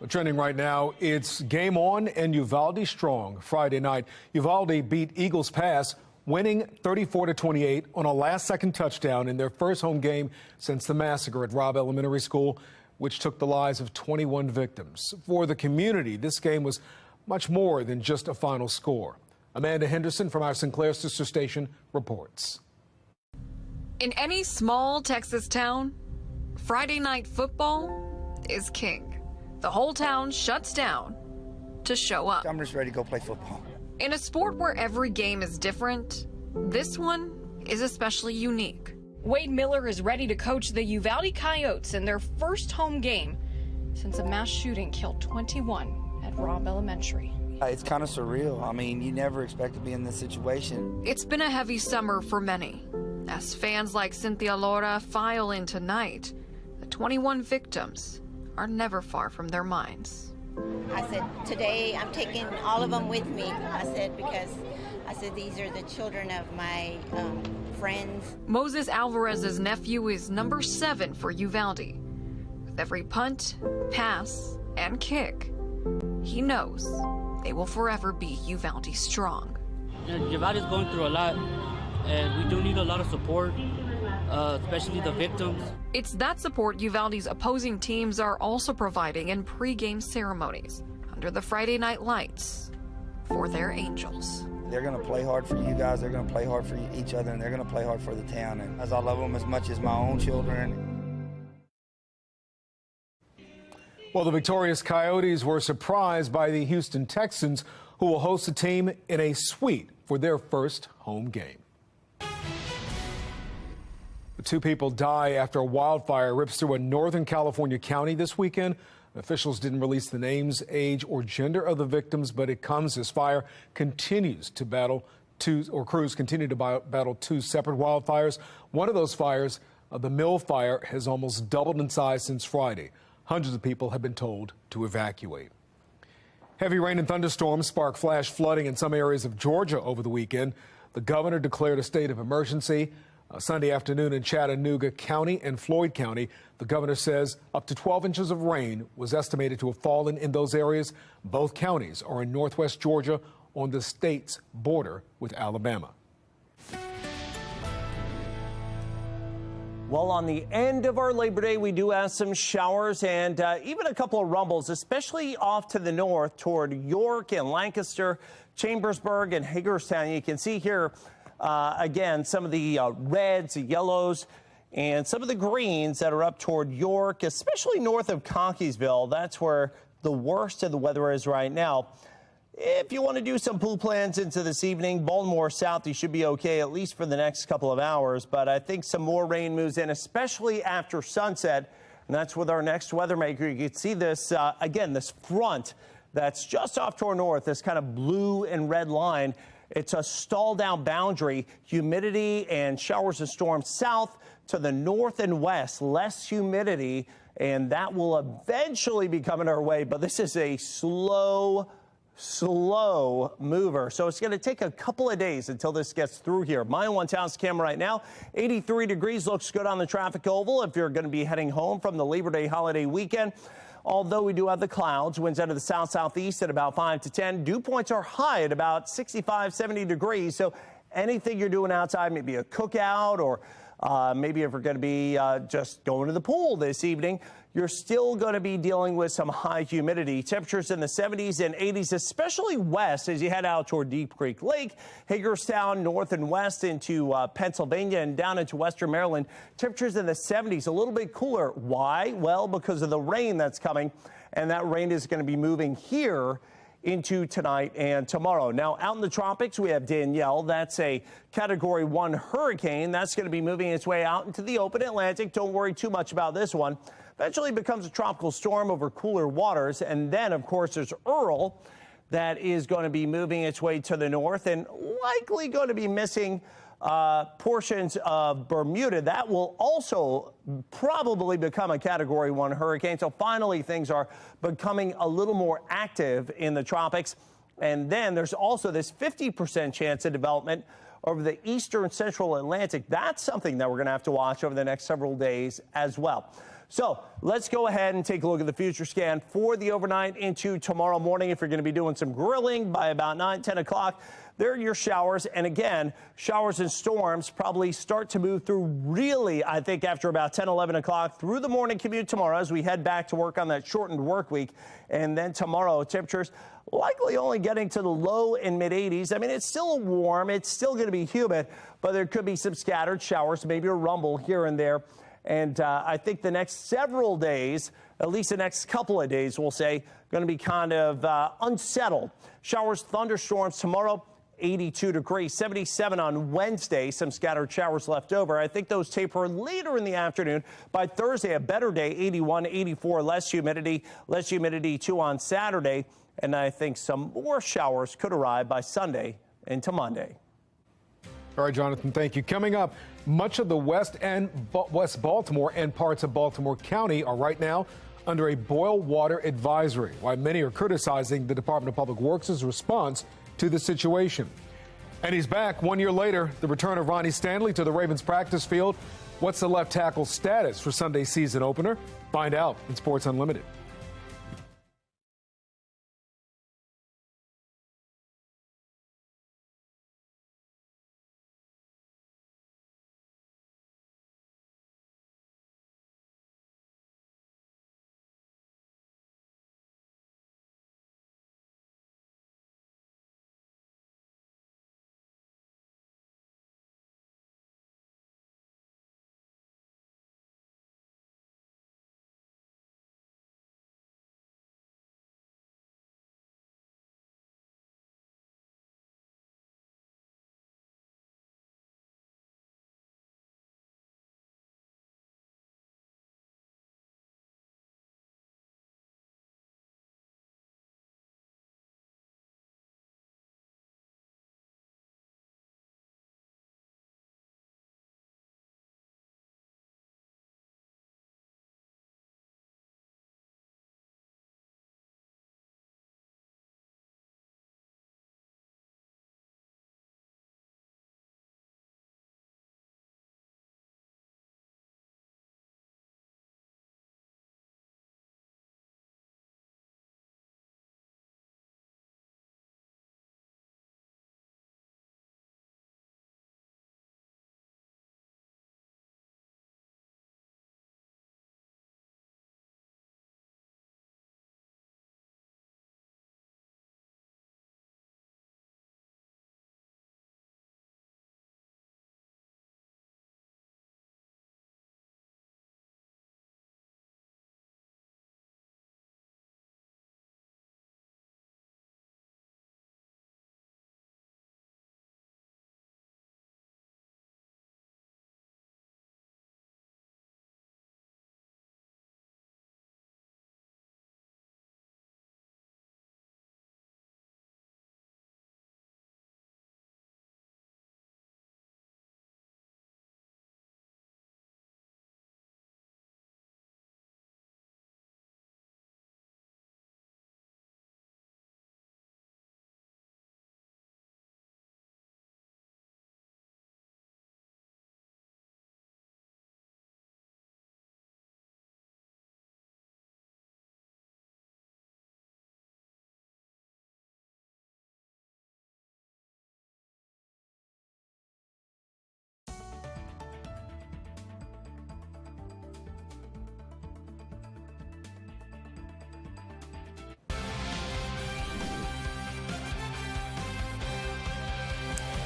Trending right now, it's game on and Uvalde strong. Friday night, Uvalde beat Eagles Pass, winning 34-28 on a last-second touchdown in their first home game since the massacre at Robb Elementary School, which took the lives of 21 victims. For the community, this game was much more than just a final score. Amanda Henderson from our Sinclair sister station reports. In any small Texas town, Friday night football is king. The whole town shuts down to show up. I'm just ready to go play football. In a sport where every game is different, this one is especially unique. Wade Miller is ready to coach the Uvalde Coyotes in their first home game since a mass shooting killed 21 at Robb Elementary. It's kind of surreal. I mean, you never expect to be in this situation. It's been a heavy summer for many. As fans like Cynthia Laura file in tonight, the 21 victims are never far from their minds. I said, today I'm taking all of them with me. I said, because these are the children of my friends. Moses Alvarez's nephew is number 7 for Uvalde. With every punt, pass, and kick, he knows they will forever be Uvalde strong. Uvalde is going through a lot, and we do need a lot of support, especially the victims. It's that support Uvalde's opposing teams are also providing in pregame ceremonies under the Friday night lights for their angels. They're going to play hard for you guys. They're going to play hard for each other, and they're going to play hard for the town. And as I love them as much as my own children. Well, the victorious Coyotes were surprised by the Houston Texans, who will host the team in a suite for their first home game. 2 people die after a wildfire rips through a Northern California county this weekend. Officials didn't release the names, age, or gender of the victims, but it comes as fire continues to battle crews continue to battle 2 separate wildfires. One of those fires, the Mill Fire, has almost doubled in size since Friday. Hundreds of people have been told to evacuate. Heavy rain and thunderstorms sparked flash flooding in some areas of Georgia over the weekend. The governor declared a state of emergency. Sunday afternoon in Chattanooga County and Floyd County, the governor says up to 12 inches of rain was estimated to have fallen in those areas. Both counties are in northwest Georgia on the state's border with Alabama. Well, on the end of our Labor Day, we do have some showers and even a couple of rumbles, especially off to the north toward York and Lancaster, Chambersburg and Hagerstown. You can see here again, some of the reds, the yellows, and some of the greens that are up toward York, especially north of Cockeysville. That's where the worst of the weather is right now. If you want to do some pool plans into this evening, Baltimore south, you should be okay, at least for the next couple of hours. But I think some more rain moves in, especially after sunset. And that's with our next weather maker. You can see this, again, this front that's just off to our north, this kind of blue and red line. It's a stall down boundary, humidity and showers and storms south to the north and west, less humidity, and that will eventually be coming our way. But this is a slow mover. So it's going to take a couple of days until this gets through here. My one-town's camera right now, 83 degrees, looks good on the traffic oval if you're going to be heading home from the Labor Day holiday weekend. Although we do have the clouds, winds out of the south-southeast at about 5 to 10. Dew points are high at about 65, 70 degrees. So anything you're doing outside, maybe a cookout or maybe if we're going to be just going to the pool this evening, you're still going to be dealing with some high humidity. Temperatures in the 70s and 80s, especially west as you head out toward Deep Creek Lake, Hagerstown, north and west into Pennsylvania and down into western Maryland. Temperatures in the 70s, a little bit cooler. Why? Well, because of the rain that's coming, and that rain is going to be moving here into tonight and tomorrow. Now, out in the tropics, we have Danielle. That's a Category 1 hurricane. That's going to be moving its way out into the open Atlantic. Don't worry too much about this one. Eventually becomes a tropical storm over cooler waters. And then, of course, there's Earl that is going to be moving its way to the north and likely going to be missing portions of Bermuda. That will also probably become a Category 1 hurricane. So finally, things are becoming a little more active in the tropics. And then there's also this 50% chance of development over the eastern central Atlantic. That's something that we're going to have to watch over the next several days as well. So let's go ahead and take a look at the future scan for the overnight into tomorrow morning. If you're going to be doing some grilling by about 9, 10 o'clock, there are your showers. And again, showers and storms probably start to move through really, I think, after about 10, 11 o'clock through the morning commute tomorrow as we head back to work on that shortened work week. And then tomorrow, temperatures likely only getting to the low and mid 80s. I mean, it's still warm. It's still going to be humid, but there could be some scattered showers, maybe a rumble here and there. And I think the next several days, at least the next couple of days, we'll say, going to be kind of unsettled. Showers, thunderstorms tomorrow, 82 degrees, 77 on Wednesday, some scattered showers left over. I think those taper later in the afternoon. By Thursday, a better day, 81, 84, less humidity too on Saturday. And I think some more showers could arrive by Sunday into Monday. All right, Jonathan, thank you. Coming up, much of the West Baltimore and parts of Baltimore County are right now under a boil water advisory, while many are criticizing the Department of Public Works' response to the situation. And he's back 1 year later, the return of Ronnie Stanley to the Ravens practice field. What's the left tackle's status for Sunday's season opener? Find out in Sports Unlimited.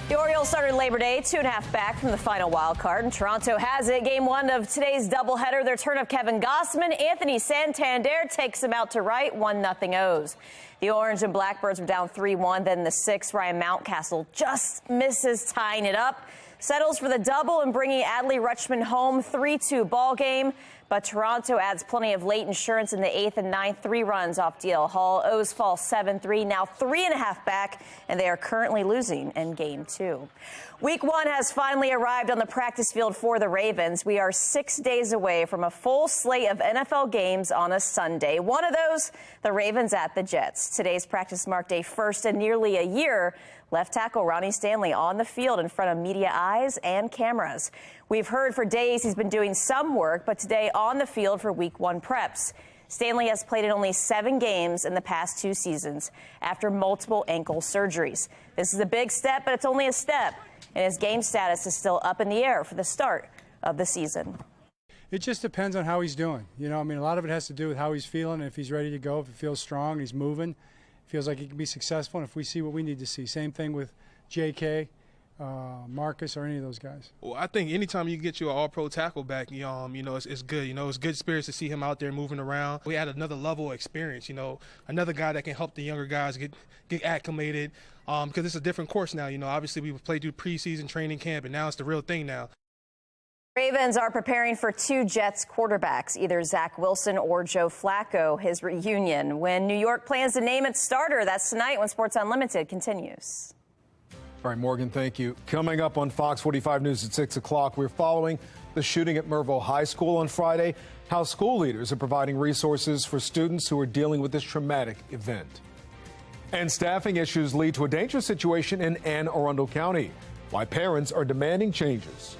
The Orioles started Labor Day 2.5 back from the final wild card, and Toronto has it. Game 1 of today's doubleheader. The return of Kevin Gausman. Anthony Santander takes him out to right. 1-0 O's. The Orange and Blackbirds were down 3-1. Then the 6th, Ryan Mountcastle just misses tying it up. Settles for the double and bringing Adley Rutschman home. 3-2 ball game. But Toronto adds plenty of late insurance in the 8th and 9th. 3 runs off DL Hall. O's fall 7-3, now 3.5 back, and they are currently losing in Game 2. Week 1 has finally arrived on the practice field for the Ravens. We are 6 days away from a full slate of NFL games on a Sunday. One of those, the Ravens at the Jets. Today's practice marked a first in nearly a year Left tackle Ronnie Stanley on the field in front of media eyes and cameras. We've heard for days he's been doing some work, but today on the field for Week 1 preps. Stanley has played in only 7 games in the past 2 seasons after multiple ankle surgeries. This is a big step, but it's only a step, and his game status is still up in the air for the start of the season. It just depends on how he's doing. You know, I mean, a lot of it has to do with how he's feeling, if he's ready to go, if he feels strong, he's moving, feels like he can be successful, and if we see what we need to see. Same thing with J.K., Marcus, or any of those guys. Well, I think anytime you get you an all-pro tackle back, you know, it's good. You know, it's good spirits to see him out there moving around. We had another level of experience, you know, another guy that can help the younger guys get acclimated because it's a different course now. You know, obviously we played through preseason training camp, and now it's the real thing now. Ravens are preparing for 2 Jets quarterbacks, either Zach Wilson or Joe Flacco, his reunion. When New York plans to name its starter, that's tonight when Sports Unlimited continues. All right, Morgan, thank you. Coming up on Fox 45 News at 6 o'clock, we're following the shooting at Merville High School on Friday, how school leaders are providing resources for students who are dealing with this traumatic event. And staffing issues lead to a dangerous situation in Anne Arundel County, why parents are demanding changes.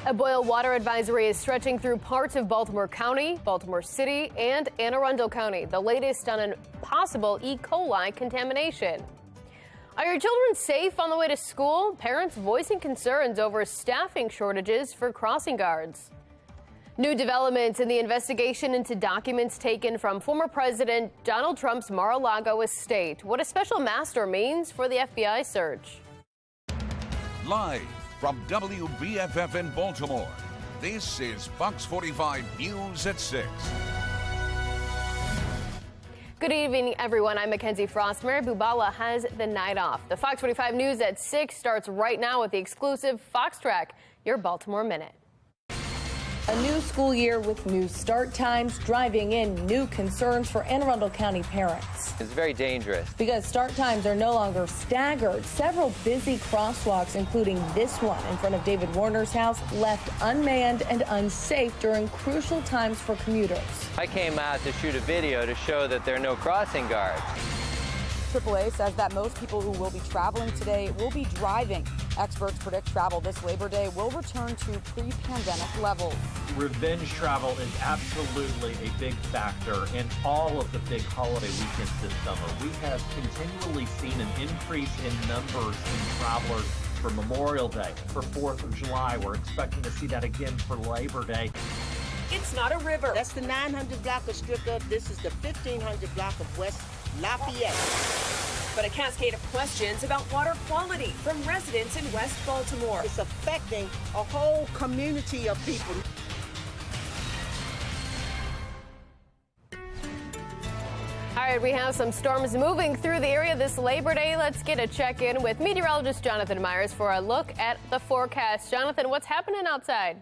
A boil water advisory is stretching through parts of Baltimore County, Baltimore City, and Anne Arundel County, the latest on a possible E. coli contamination. Are your children safe on the way to school? Parents voicing concerns over staffing shortages for crossing guards. New developments in the investigation into documents taken from former President Donald Trump's Mar-A-Lago estate. What a special master means for the FBI search. Live from WBFF in Baltimore, this is Fox 45 News at 6. Good evening, everyone. I'm Mackenzie Frost. Mary Bubala has the night off. The Fox 45 News at 6 starts right now with the exclusive Fox Track, your Baltimore Minute. A new school year with new start times, driving in new concerns for Anne Arundel County parents. It's very dangerous. Because start times are no longer staggered. Several busy crosswalks, including this one in front of David Warner's house, left unmanned and unsafe during crucial times for commuters. I came out to shoot a video to show that there are no crossing guards. AAA says that most people who will be traveling today will be driving Experts predict travel this Labor Day will return to pre-pandemic levels. Revenge travel is absolutely a big factor in all of the big holiday weekends this summer. We have continually seen an increase in numbers in travelers for Memorial Day, for 4th of July. We're expecting to see that again for Labor Day. It's not a river. That's the 900 block of Stricker. This is the 1500 block of West Lafayette. But a cascade of questions about water quality from residents in West Baltimore. It's affecting a whole community of people. All right, we have some storms moving through the area this Labor Day. Let's get a check-in with meteorologist Jonathan Myers for a look at the forecast. Jonathan, what's happening outside?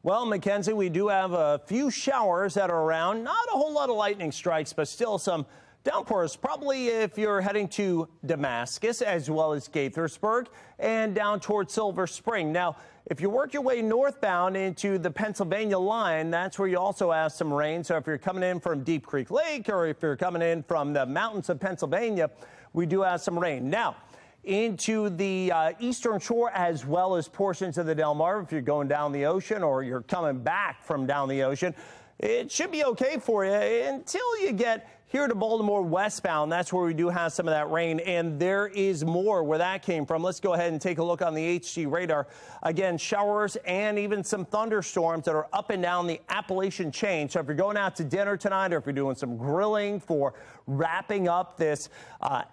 Well, Mackenzie, we do have a few showers that are around. Not a whole lot of lightning strikes, but still some downpours, probably if you're heading to Damascus as well as Gaithersburg and down towards Silver Spring. Now, if you work your way northbound into the Pennsylvania line, that's where you also have some rain. So if you're coming in from Deep Creek Lake or if you're coming in from the mountains of Pennsylvania, we do have some rain. Now, into the eastern shore as well as portions of the Delmarva. If you're going down the ocean or you're coming back from down the ocean, it should be okay for you until you get here to Baltimore westbound. That's where we do have some of that rain, and there is more where that came from. Let's go ahead and take a look on the HG radar. Again, showers and even some thunderstorms that are up and down the Appalachian chain. So if you're going out to dinner tonight or if you're doing some grilling for wrapping up this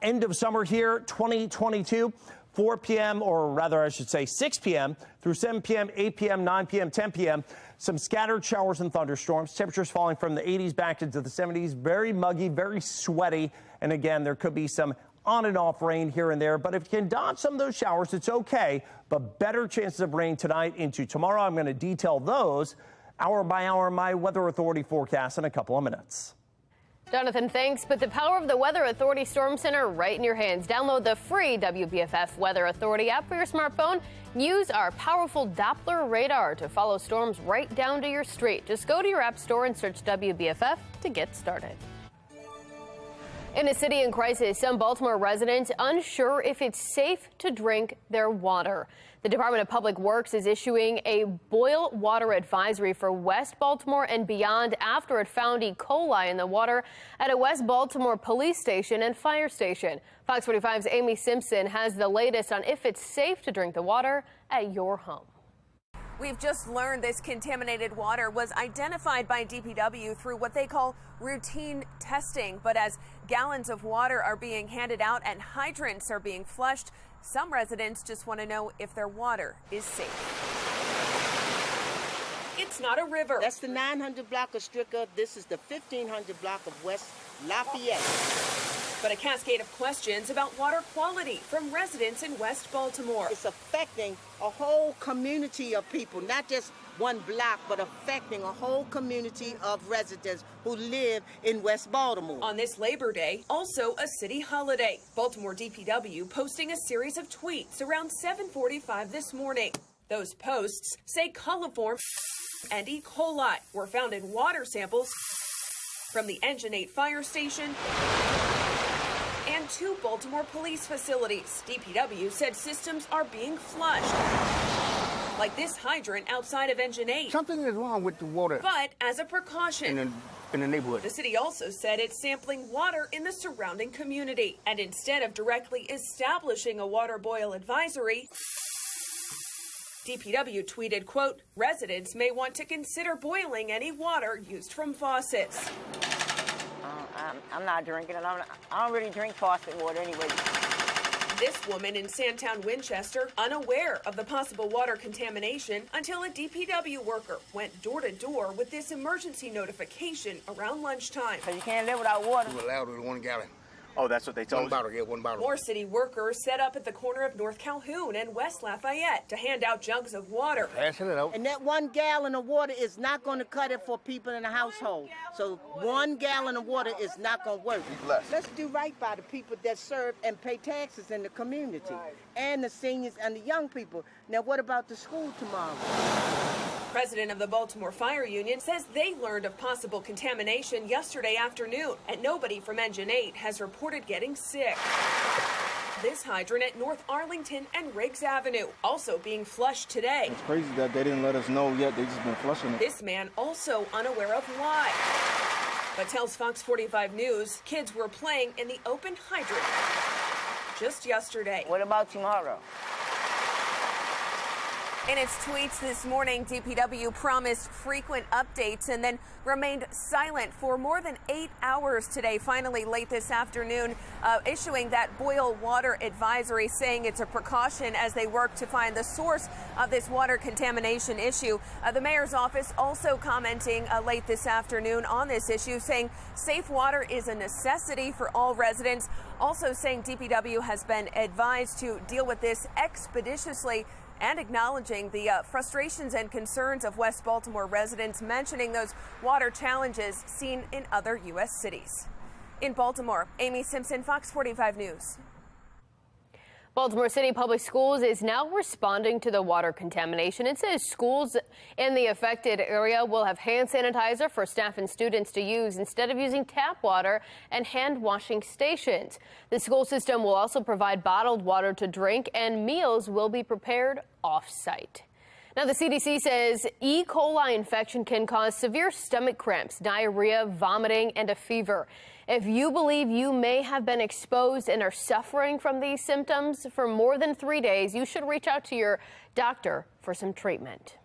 end of summer here, 2022, 4 p.m. or rather I should say 6 p.m. through 7 p.m., 8 p.m., 9 p.m., 10 p.m. Some scattered showers and thunderstorms. Temperatures falling from the 80s back into the 70s. Very muggy, very sweaty. And again, there could be some on and off rain here and there. But if you can dodge some of those showers, it's okay. But better chances of rain tonight into tomorrow. I'm going to detail those hour by hour in my Weather Authority forecast in a couple of minutes. Jonathan, thanks. But the power of the Weather Authority Storm Center right in your hands. Download the free WBFF Weather Authority app for your smartphone. Use our powerful Doppler radar to follow storms right down to your street. Just go to your app store and search WBFF to get started. In a city in crisis, some Baltimore residents unsure if it's safe to drink their water. The Department of Public Works is issuing a boil water advisory for West Baltimore and beyond after it found E. coli in the water at a West Baltimore police station and fire station. Fox 45's Amy Simpson has the latest on if it's safe to drink the water at your home. We've just learned this contaminated water was identified by DPW through what they call routine testing. But as gallons of water are being handed out and hydrants are being flushed, some residents just want to know if their water is safe. It's not a river. That's the 900 block of Stricker. This is the 1500 block of West Lafayette. But a cascade of questions about water quality from residents in West Baltimore. It's affecting a whole community of people, not just one block, but affecting a whole community of residents who live in West Baltimore. On this Labor Day, also a city holiday. Baltimore DPW posting a series of tweets around 7:45 this morning. Those posts say coliform and E. coli were found in water samples from the Engine 8 fire station and 2 Baltimore police facilities. DPW said systems are being flushed, like this hydrant outside of Engine 8. Something is wrong with the water. But as a precaution, in the neighborhood. The city also said it's sampling water in the surrounding community. And instead of directly establishing a water boil advisory, DPW tweeted, quote, residents may want to consider boiling any water used from faucets. I'm not drinking it. I don't really drink faucet water anyway. This woman in Sandtown, Winchester, unaware of the possible water contamination until a DPW worker went door to door with this emergency notification around lunchtime. So you can't live without water. We're allowed with 1 gallon. Oh, that's what they told you? 1 bottle, get 1 bottle. More city workers set up at the corner of North Calhoun and West Lafayette to hand out jugs of water. Passing it out. And that 1 gallon of water is not going to cut it for people in the household. So 1 gallon of water is not going to work. Let's do right by the people that serve and pay taxes in the community, and the seniors and the young people. Now, what about the school tomorrow? President of the Baltimore Fire Union says they learned of possible contamination yesterday afternoon, and nobody from Engine 8 has reported getting sick. This hydrant at North Arlington and Riggs Avenue also being flushed today. It's crazy that they didn't let us know yet. They just been flushing it. This man also unaware of why, but tells Fox 45 News kids were playing in the open hydrant just yesterday. What about tomorrow? In its tweets this morning, DPW promised frequent updates and then remained silent for more than 8 hours today. Finally, late this afternoon, issuing that boil water advisory, saying it's a precaution as they work to find the source of this water contamination issue. The mayor's office also commenting late this afternoon on this issue, saying safe water is a necessity for all residents. Also saying DPW has been advised to deal with this expeditiously, and acknowledging the frustrations and concerns of West Baltimore residents, mentioning those water challenges seen in other U.S. cities. In Baltimore, Amy Simpson, Fox 45 News. Baltimore City Public Schools is now responding to the water contamination. It says schools in the affected area will have hand sanitizer for staff and students to use instead of using tap water and hand washing stations. The school system will also provide bottled water to drink, and meals will be prepared off-site. Now, the CDC says E. coli infection can cause severe stomach cramps, diarrhea, vomiting, and a fever. If you believe you may have been exposed and are suffering from these symptoms for more than 3 days, you should reach out to your doctor for some treatment.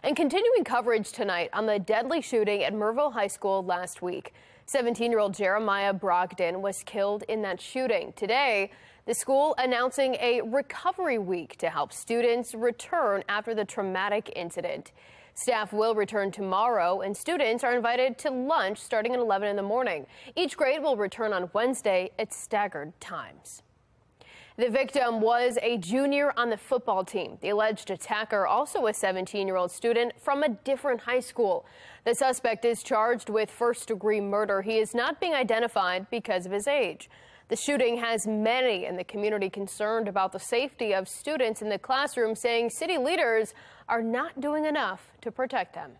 And continuing coverage tonight on the deadly shooting at Merville High School last week. 17-year-old Jeremiah Brogdon was killed in that shooting. Today, the school announcing a recovery week to help students return after the traumatic incident. Staff will return tomorrow, and students are invited to lunch starting at 11 in the morning. Each grade will return on Wednesday at staggered times. The victim was a junior on the football team. The alleged attacker, also a 17-year-old student from a different high school. The suspect is charged with first-degree murder. He is not being identified because of his age. The shooting has many in the community concerned about the safety of students in the classroom, saying city leaders are not doing enough to protect them.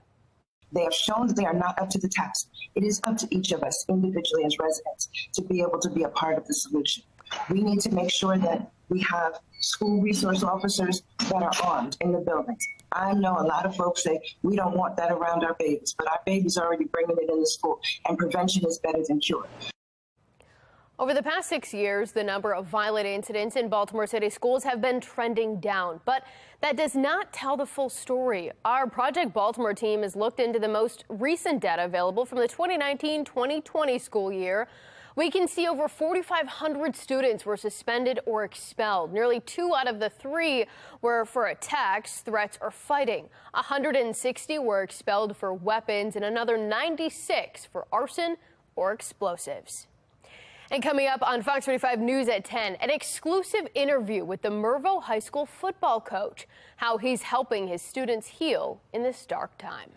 They have shown that they are not up to the task. It is up to each of us individually as residents to be able to be a part of the solution. We need to make sure that we have school resource officers that are armed in the buildings. I know a lot of folks say we don't want that around our babies, but our babies are already bringing it in the school, and prevention is better than cure. Over the past 6 years, the number of violent incidents in Baltimore City schools have been trending down, but that does not tell the full story. Our Project Baltimore team has looked into the most recent data available from the 2019-2020 school year. We can see over 4,500 students were suspended or expelled. Nearly 2 out of the 3 were for attacks, threats, or fighting. 160 were expelled for weapons and another 96 for arson or explosives. And coming up on Fox 45 News at 10, an exclusive interview with the Merville High School football coach, how he's helping his students heal in this dark time.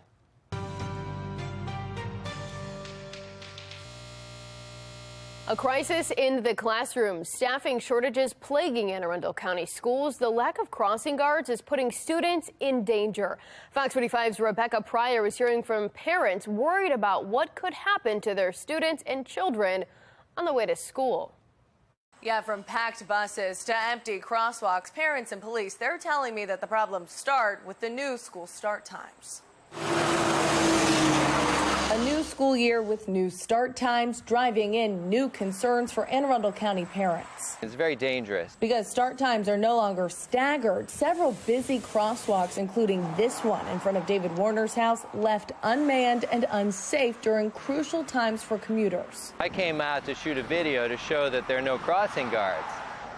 A crisis in the classroom, staffing shortages plaguing Anne Arundel County schools. The lack of crossing guards is putting students in danger. Fox 45's Rebecca Pryor is hearing from parents worried about what could happen to their students and children on the way to school. Yeah, from packed buses to empty crosswalks, parents and police, they're telling me that the problems start with the new school start times. A new school year with new start times, driving in new concerns for Anne Arundel County parents. It's very dangerous. Because start times are no longer staggered, several busy crosswalks, including this one in front of David Warner's house, left unmanned and unsafe during crucial times for commuters. I came out to shoot a video to show that there are no crossing guards.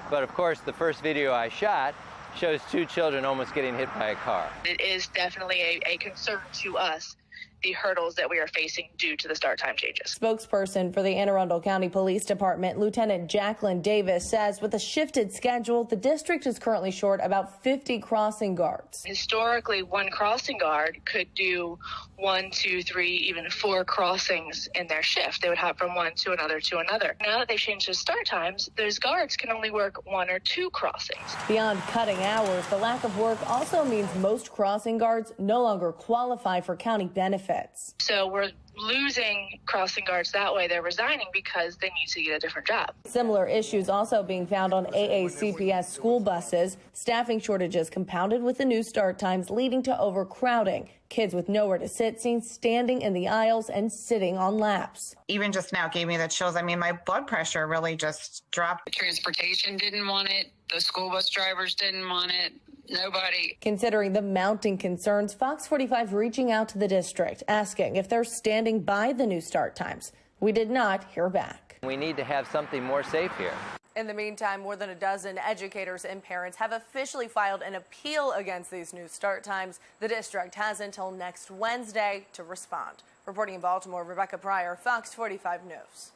But of course, the first video I shot shows 2 children almost getting hit by a car. It is definitely a concern to us, the hurdles that we are facing due to the start time changes. Spokesperson for the Anne Arundel County Police Department, Lieutenant Jacqueline Davis, says with a shifted schedule, the district is currently short about 50 crossing guards. Historically, one crossing guard could do 1, 2, 3, even 4 crossings in their shift. They would hop from one to another to another. Now that they've changed the start times, those guards can only work 1 or 2 crossings. Beyond cutting hours, the lack of work also means most crossing guards no longer qualify for county benefits. So we're losing crossing guards that way. They're resigning because they need to get a different job. Similar issues also being found on AACPS school buses. Staffing shortages compounded with the new start times, leading to overcrowding. Kids with nowhere to sit seen standing in the aisles and sitting on laps. Even just now gave me the chills. I mean, my blood pressure really just dropped. Transportation didn't want it. The school bus drivers didn't want it. Nobody. Considering the mounting concerns, Fox 45 reaching out to the district, asking if they're standing by the new start times. We did not hear back. We need to have something more safe here. In the meantime, more than a dozen educators and parents have officially filed an appeal against these new start times. The district has until next Wednesday to respond. Reporting in Baltimore, Rebecca Pryor, Fox 45 News.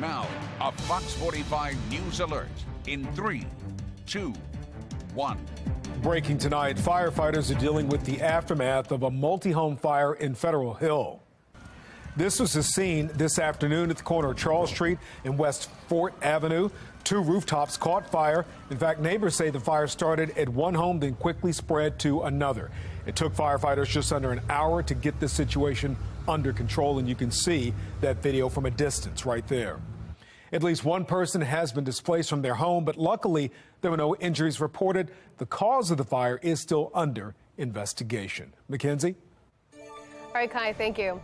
Now, a Fox 45 News alert in 3, 2, 1. Breaking tonight, firefighters are dealing with the aftermath of a multi-home fire in Federal Hill. This was the scene this afternoon at the corner of Charles Street and West Fort Avenue. 2 rooftops caught fire. In fact, neighbors say the fire started at one home, then quickly spread to another. It took firefighters just under an hour to get the situation under control, and you can see that video from a distance right there. At least one person has been displaced from their home, but luckily there were no injuries reported. The cause of the fire is still under investigation. Mackenzie? All right, Kai, thank you.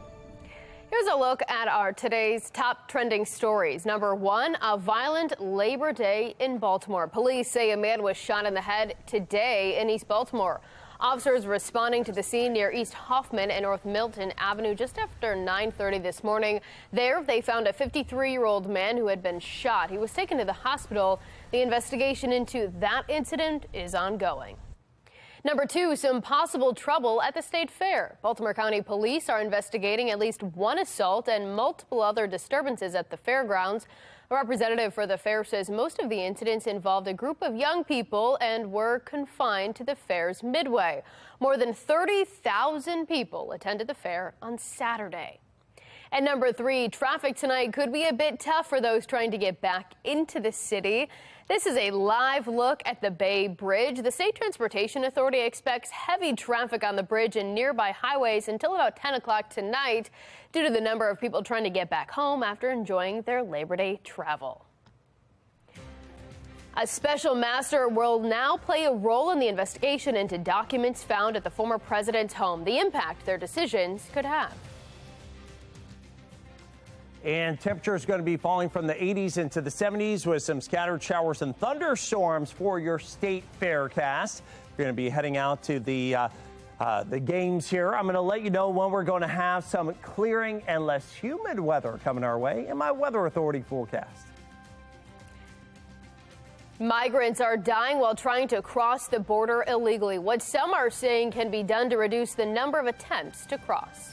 Here's a look at our today's top trending stories. Number 1, a violent Labor Day in Baltimore. Police say a man was shot in the head today in East Baltimore. Officers responding to the scene near East Hoffman and North Milton Avenue just after 9:30 this morning. There, they found a 53-year-old man who had been shot. He was taken to the hospital. The investigation into that incident is ongoing. Number 2, some possible trouble at the state fair. Baltimore County Police are investigating at least one assault and multiple other disturbances at the fairgrounds. A representative for the fair says most of the incidents involved a group of young people and were confined to the fair's midway. More than 30,000 people attended the fair on Saturday. And number 3, traffic tonight could be a bit tough for those trying to get back into the city. This is a live look at the Bay Bridge. The State Transportation Authority expects heavy traffic on the bridge and nearby highways until about 10 o'clock tonight due to the number of people trying to get back home after enjoying their Labor Day travel. A special master will now play a role in the investigation into documents found at the former president's home, the impact their decisions could have. And temperatures going to be falling from the 80s into the 70s with some scattered showers and thunderstorms for your state faircast. You're going to be heading out to the games here. I'm going to let you know when we're going to have some clearing and less humid weather coming our way in my Weather Authority forecast. Migrants are dying while trying to cross the border illegally. What some are saying can be done to reduce the number of attempts to cross.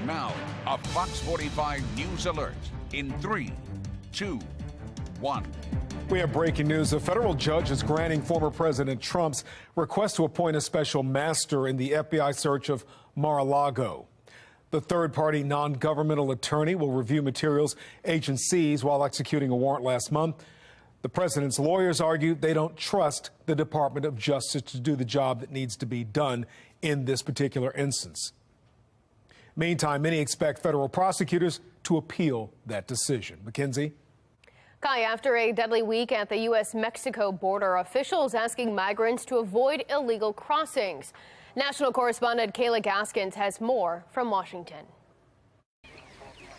Now, a Fox 45 News Alert in 3, 2, 1. We have breaking news. A federal judge is granting former President Trump's request to appoint a special master in the FBI search of Mar-A-Lago. The third-party non-governmental attorney will review materials agents seized while executing a warrant last month. The president's lawyers argue they don't trust the Department of Justice to do the job that needs to be done in this particular instance. Meantime, many expect federal prosecutors to appeal that decision. Mackenzie? Kai, after a deadly week at the U.S.-Mexico border, officials asking migrants to avoid illegal crossings. National correspondent Kayla Gaskins has more from Washington.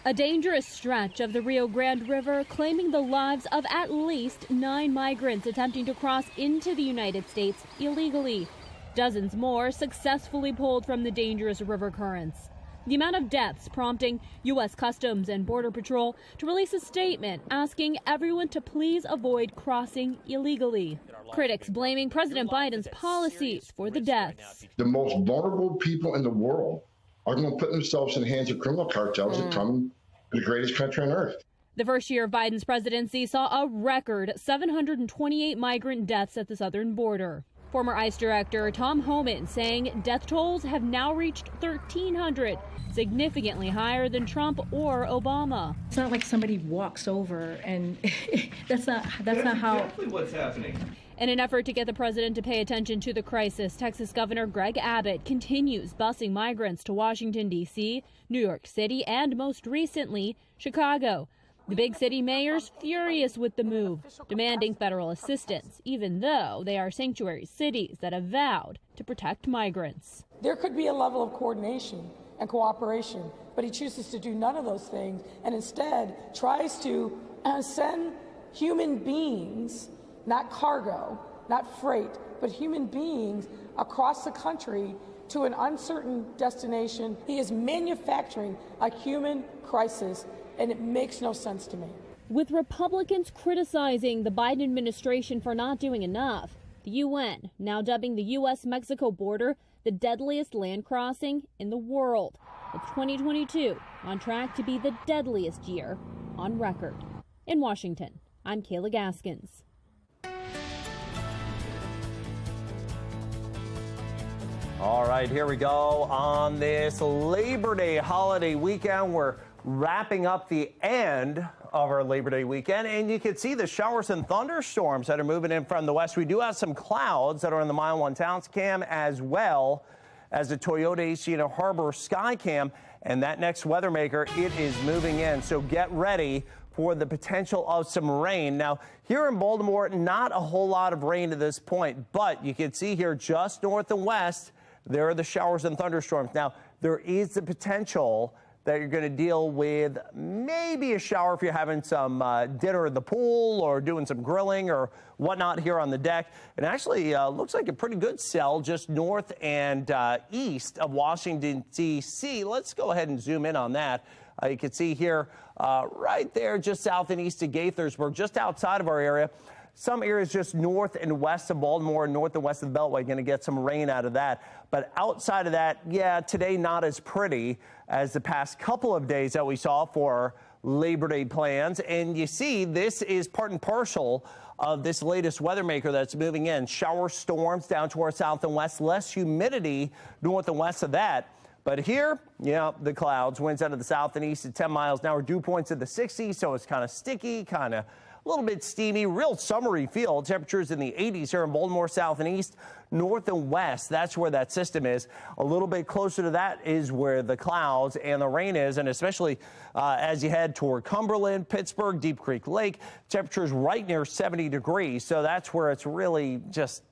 A dangerous stretch of the Rio Grande River claiming the lives of at least 9 migrants attempting to cross into the United States illegally. Dozens more successfully pulled from the dangerous river currents. The amount of deaths prompting U.S. Customs and Border Patrol to release a statement asking everyone to please avoid crossing illegally. Critics blaming President Biden's policies for the deaths. The most vulnerable people in the world are going to put themselves in the hands of criminal cartels that come to the greatest country on earth. The first year of Biden's presidency saw a record 728 migrant deaths at the southern border. Former ICE Director Tom Homan saying death tolls have now reached 1,300, significantly higher than Trump or Obama. It's not like somebody walks over, and that's not how. Exactly what's happening. In an effort to get the president to pay attention to the crisis, Texas Governor Greg Abbott continues busing migrants to Washington, D.C., New York City, and most recently, Chicago. The big city mayors furious with the move, demanding federal assistance, even though they are sanctuary cities that have vowed to protect migrants. There could be a level of coordination and cooperation, but he chooses to do none of those things and instead tries to send human beings, not cargo, not freight, but human beings across the country to an uncertain destination. He is manufacturing a human crisis, and it makes no sense to me. With Republicans criticizing the Biden administration for not doing enough, the UN now dubbing the U.S.-Mexico border the deadliest land crossing in the world, with 2022 on track to be the deadliest year on record. In Washington, I'm Kayla Gaskins. All right, here we go on this Labor Day holiday weekend. We're wrapping up the end of our Labor Day weekend, and you can see the showers and thunderstorms that are moving in from the west. We do have some clouds that are in the Mile 1 Towns cam, as well as the Toyota Asiana Harbor Sky Cam, and that next weather maker, it is moving in. So get ready for the potential of some rain. Now, here in Baltimore, not a whole lot of rain to this point, but you can see here just north and west, there are the showers and thunderstorms. Now, there is the potential that you're going to deal with maybe a shower if you're having some dinner at the pool or doing some grilling or whatnot here on the deck. It actually looks like a pretty good cell just north and east of Washington, D.C. Let's go ahead and zoom in on that. You can see here right there just south and east of Gaithersburg, just outside of our area. Some areas just north and west of Baltimore, north and west of the Beltway, going to get some rain out of that. But outside of that, yeah, today not as pretty as the past couple of days that we saw for Labor Day plans. And you see, this is part and parcel of this latest weather maker that's moving in. Shower storms down to our south and west, less humidity north and west of that. But here, yeah, the clouds, winds out of the south and east at 10 miles an hour, dew points in the 60s, so it's kind of sticky, kind of a little bit steamy, real summery feel. Temperatures in the 80s here in Baltimore, south and east, north and west. That's where that system is. A little bit closer to that is where the clouds and the rain is, and especially as you head toward Cumberland, Pittsburgh, Deep Creek Lake, temperatures right near 70 degrees. So that's where it's really just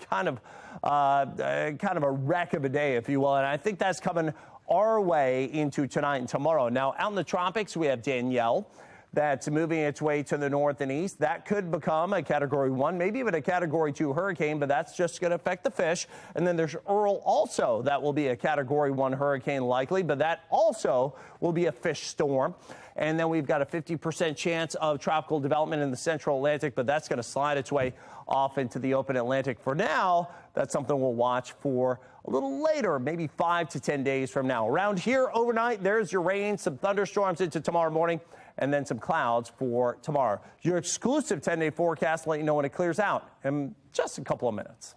kind of a wreck of a day, if you will. And I think that's coming our way into tonight and tomorrow. Now, out in the tropics, we have Danielle. That's moving its way to the north and east. That could become a Category 1, maybe even a Category 2 hurricane, but that's just going to affect the fish. And then there's Earl also. That will be a Category 1 hurricane likely, but that also will be a fish storm. And then we've got a 50% chance of tropical development in the central Atlantic, but that's going to slide its way off into the open Atlantic. For now, that's something we'll watch for a little later, maybe 5 to 10 days from now. Around here overnight, there's your rain, some thunderstorms into tomorrow morning, and then some clouds for tomorrow. Your exclusive 10-day forecast will let you know when it clears out in just a couple of minutes.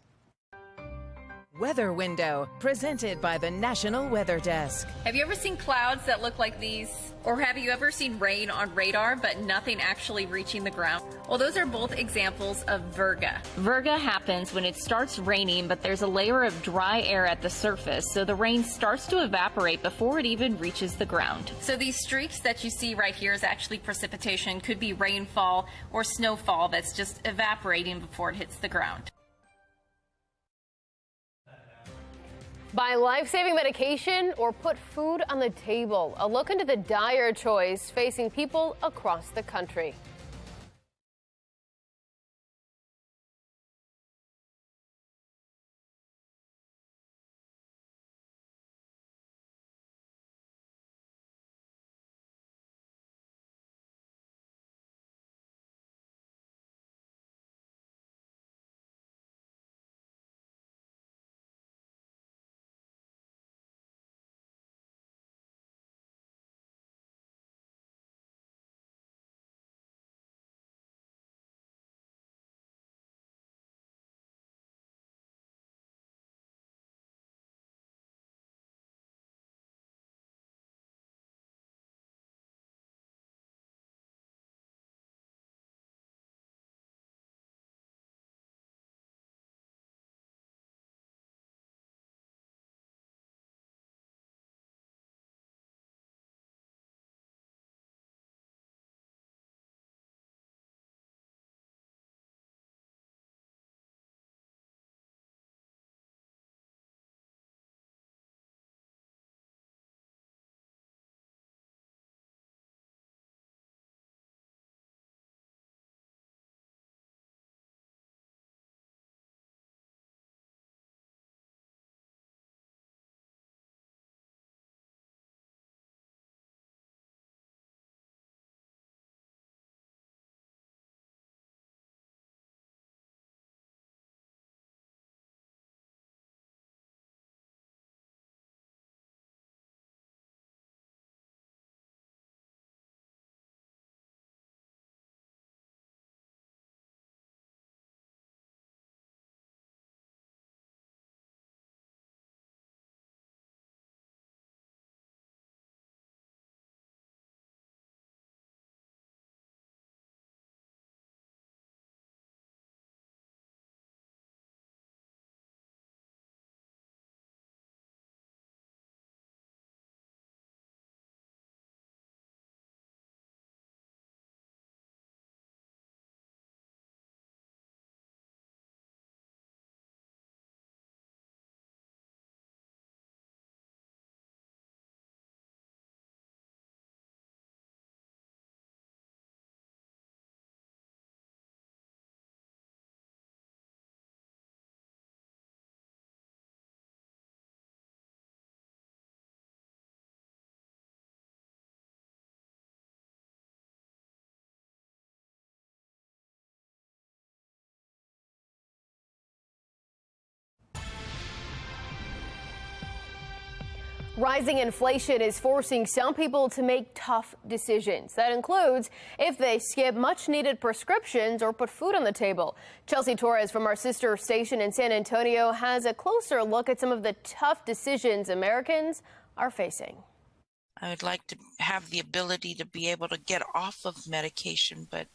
Weather Window, presented by the National Weather Desk. Have you ever seen clouds that look like these? Or have you ever seen rain on radar but nothing actually reaching the ground? Well, those are both examples of virga. Virga happens when it starts raining, but there's a layer of dry air at the surface, so the rain starts to evaporate before it even reaches the ground. So these streaks that you see right here is actually precipitation. Could be rainfall or snowfall that's just evaporating before it hits the ground. Buy life-saving medication or put food on the table. A look into the dire choice facing people across the country. Rising inflation is forcing some people to make tough decisions. That includes if they skip much-needed prescriptions or put food on the table. Chelsea Torres from our sister station in San Antonio has a closer look at some of the tough decisions Americans are facing. I would like to have the ability to be able to get off of medication, but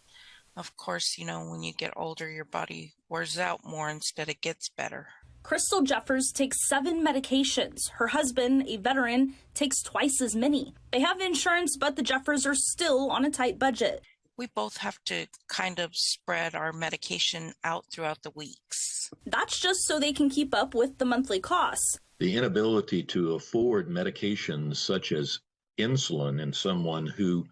of course, you know, when you get older, your body wears out more instead it gets better. Crystal Jeffers takes 7 medications. Her husband, a veteran, takes twice as many. They have insurance, but the Jeffers are still on a tight budget. We both have to kind of spread our medication out throughout the weeks. That's just so they can keep up with the monthly costs. The inability to afford medications such as insulin in someone who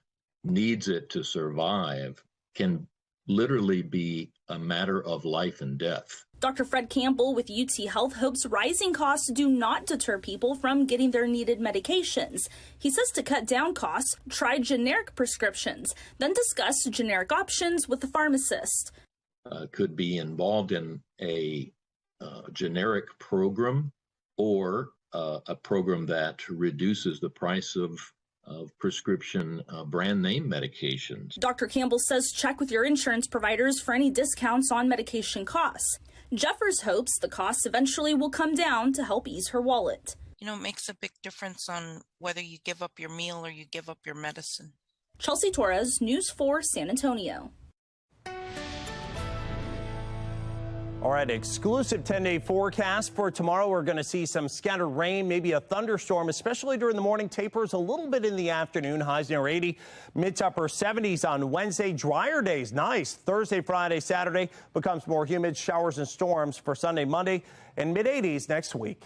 needs it to survive can literally be a matter of life and death. Dr. Fred Campbell with UT Health hopes rising costs do not deter people from getting their needed medications. He says to cut down costs, try generic prescriptions, then discuss generic options with the pharmacist. Could be involved in a generic program or a program that reduces the price of prescription brand name medications. Dr. Campbell says check with your insurance providers for any discounts on medication costs. Jeffers hopes the costs eventually will come down to help ease her wallet. You know, it makes a big difference on whether you give up your meal or you give up your medicine. Chelsea Torres, News 4, San Antonio. All right, exclusive 10-day forecast for tomorrow. We're going to see some scattered rain, maybe a thunderstorm, especially during the morning. Tapers a little bit in the afternoon. Highs near 80, mid to upper 70s on Wednesday. Drier days, nice. Thursday, Friday, Saturday becomes more humid. Showers and storms for Sunday, Monday, and mid 80s next week.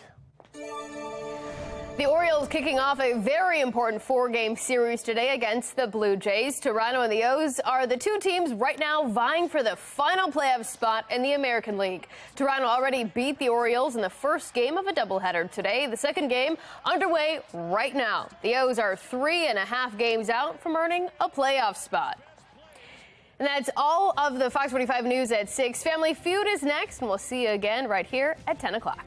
The Orioles kicking off a very important 4-game series today against the Blue Jays. Toronto and the O's are the two teams right now vying for the final playoff spot in the American League. Toronto already beat the Orioles in the first game of a doubleheader today. The second game underway right now. The O's are 3.5 games out from earning a playoff spot. And that's all of the Fox 45 news at 6. Family Feud is next, and we'll see you again right here at 10 o'clock.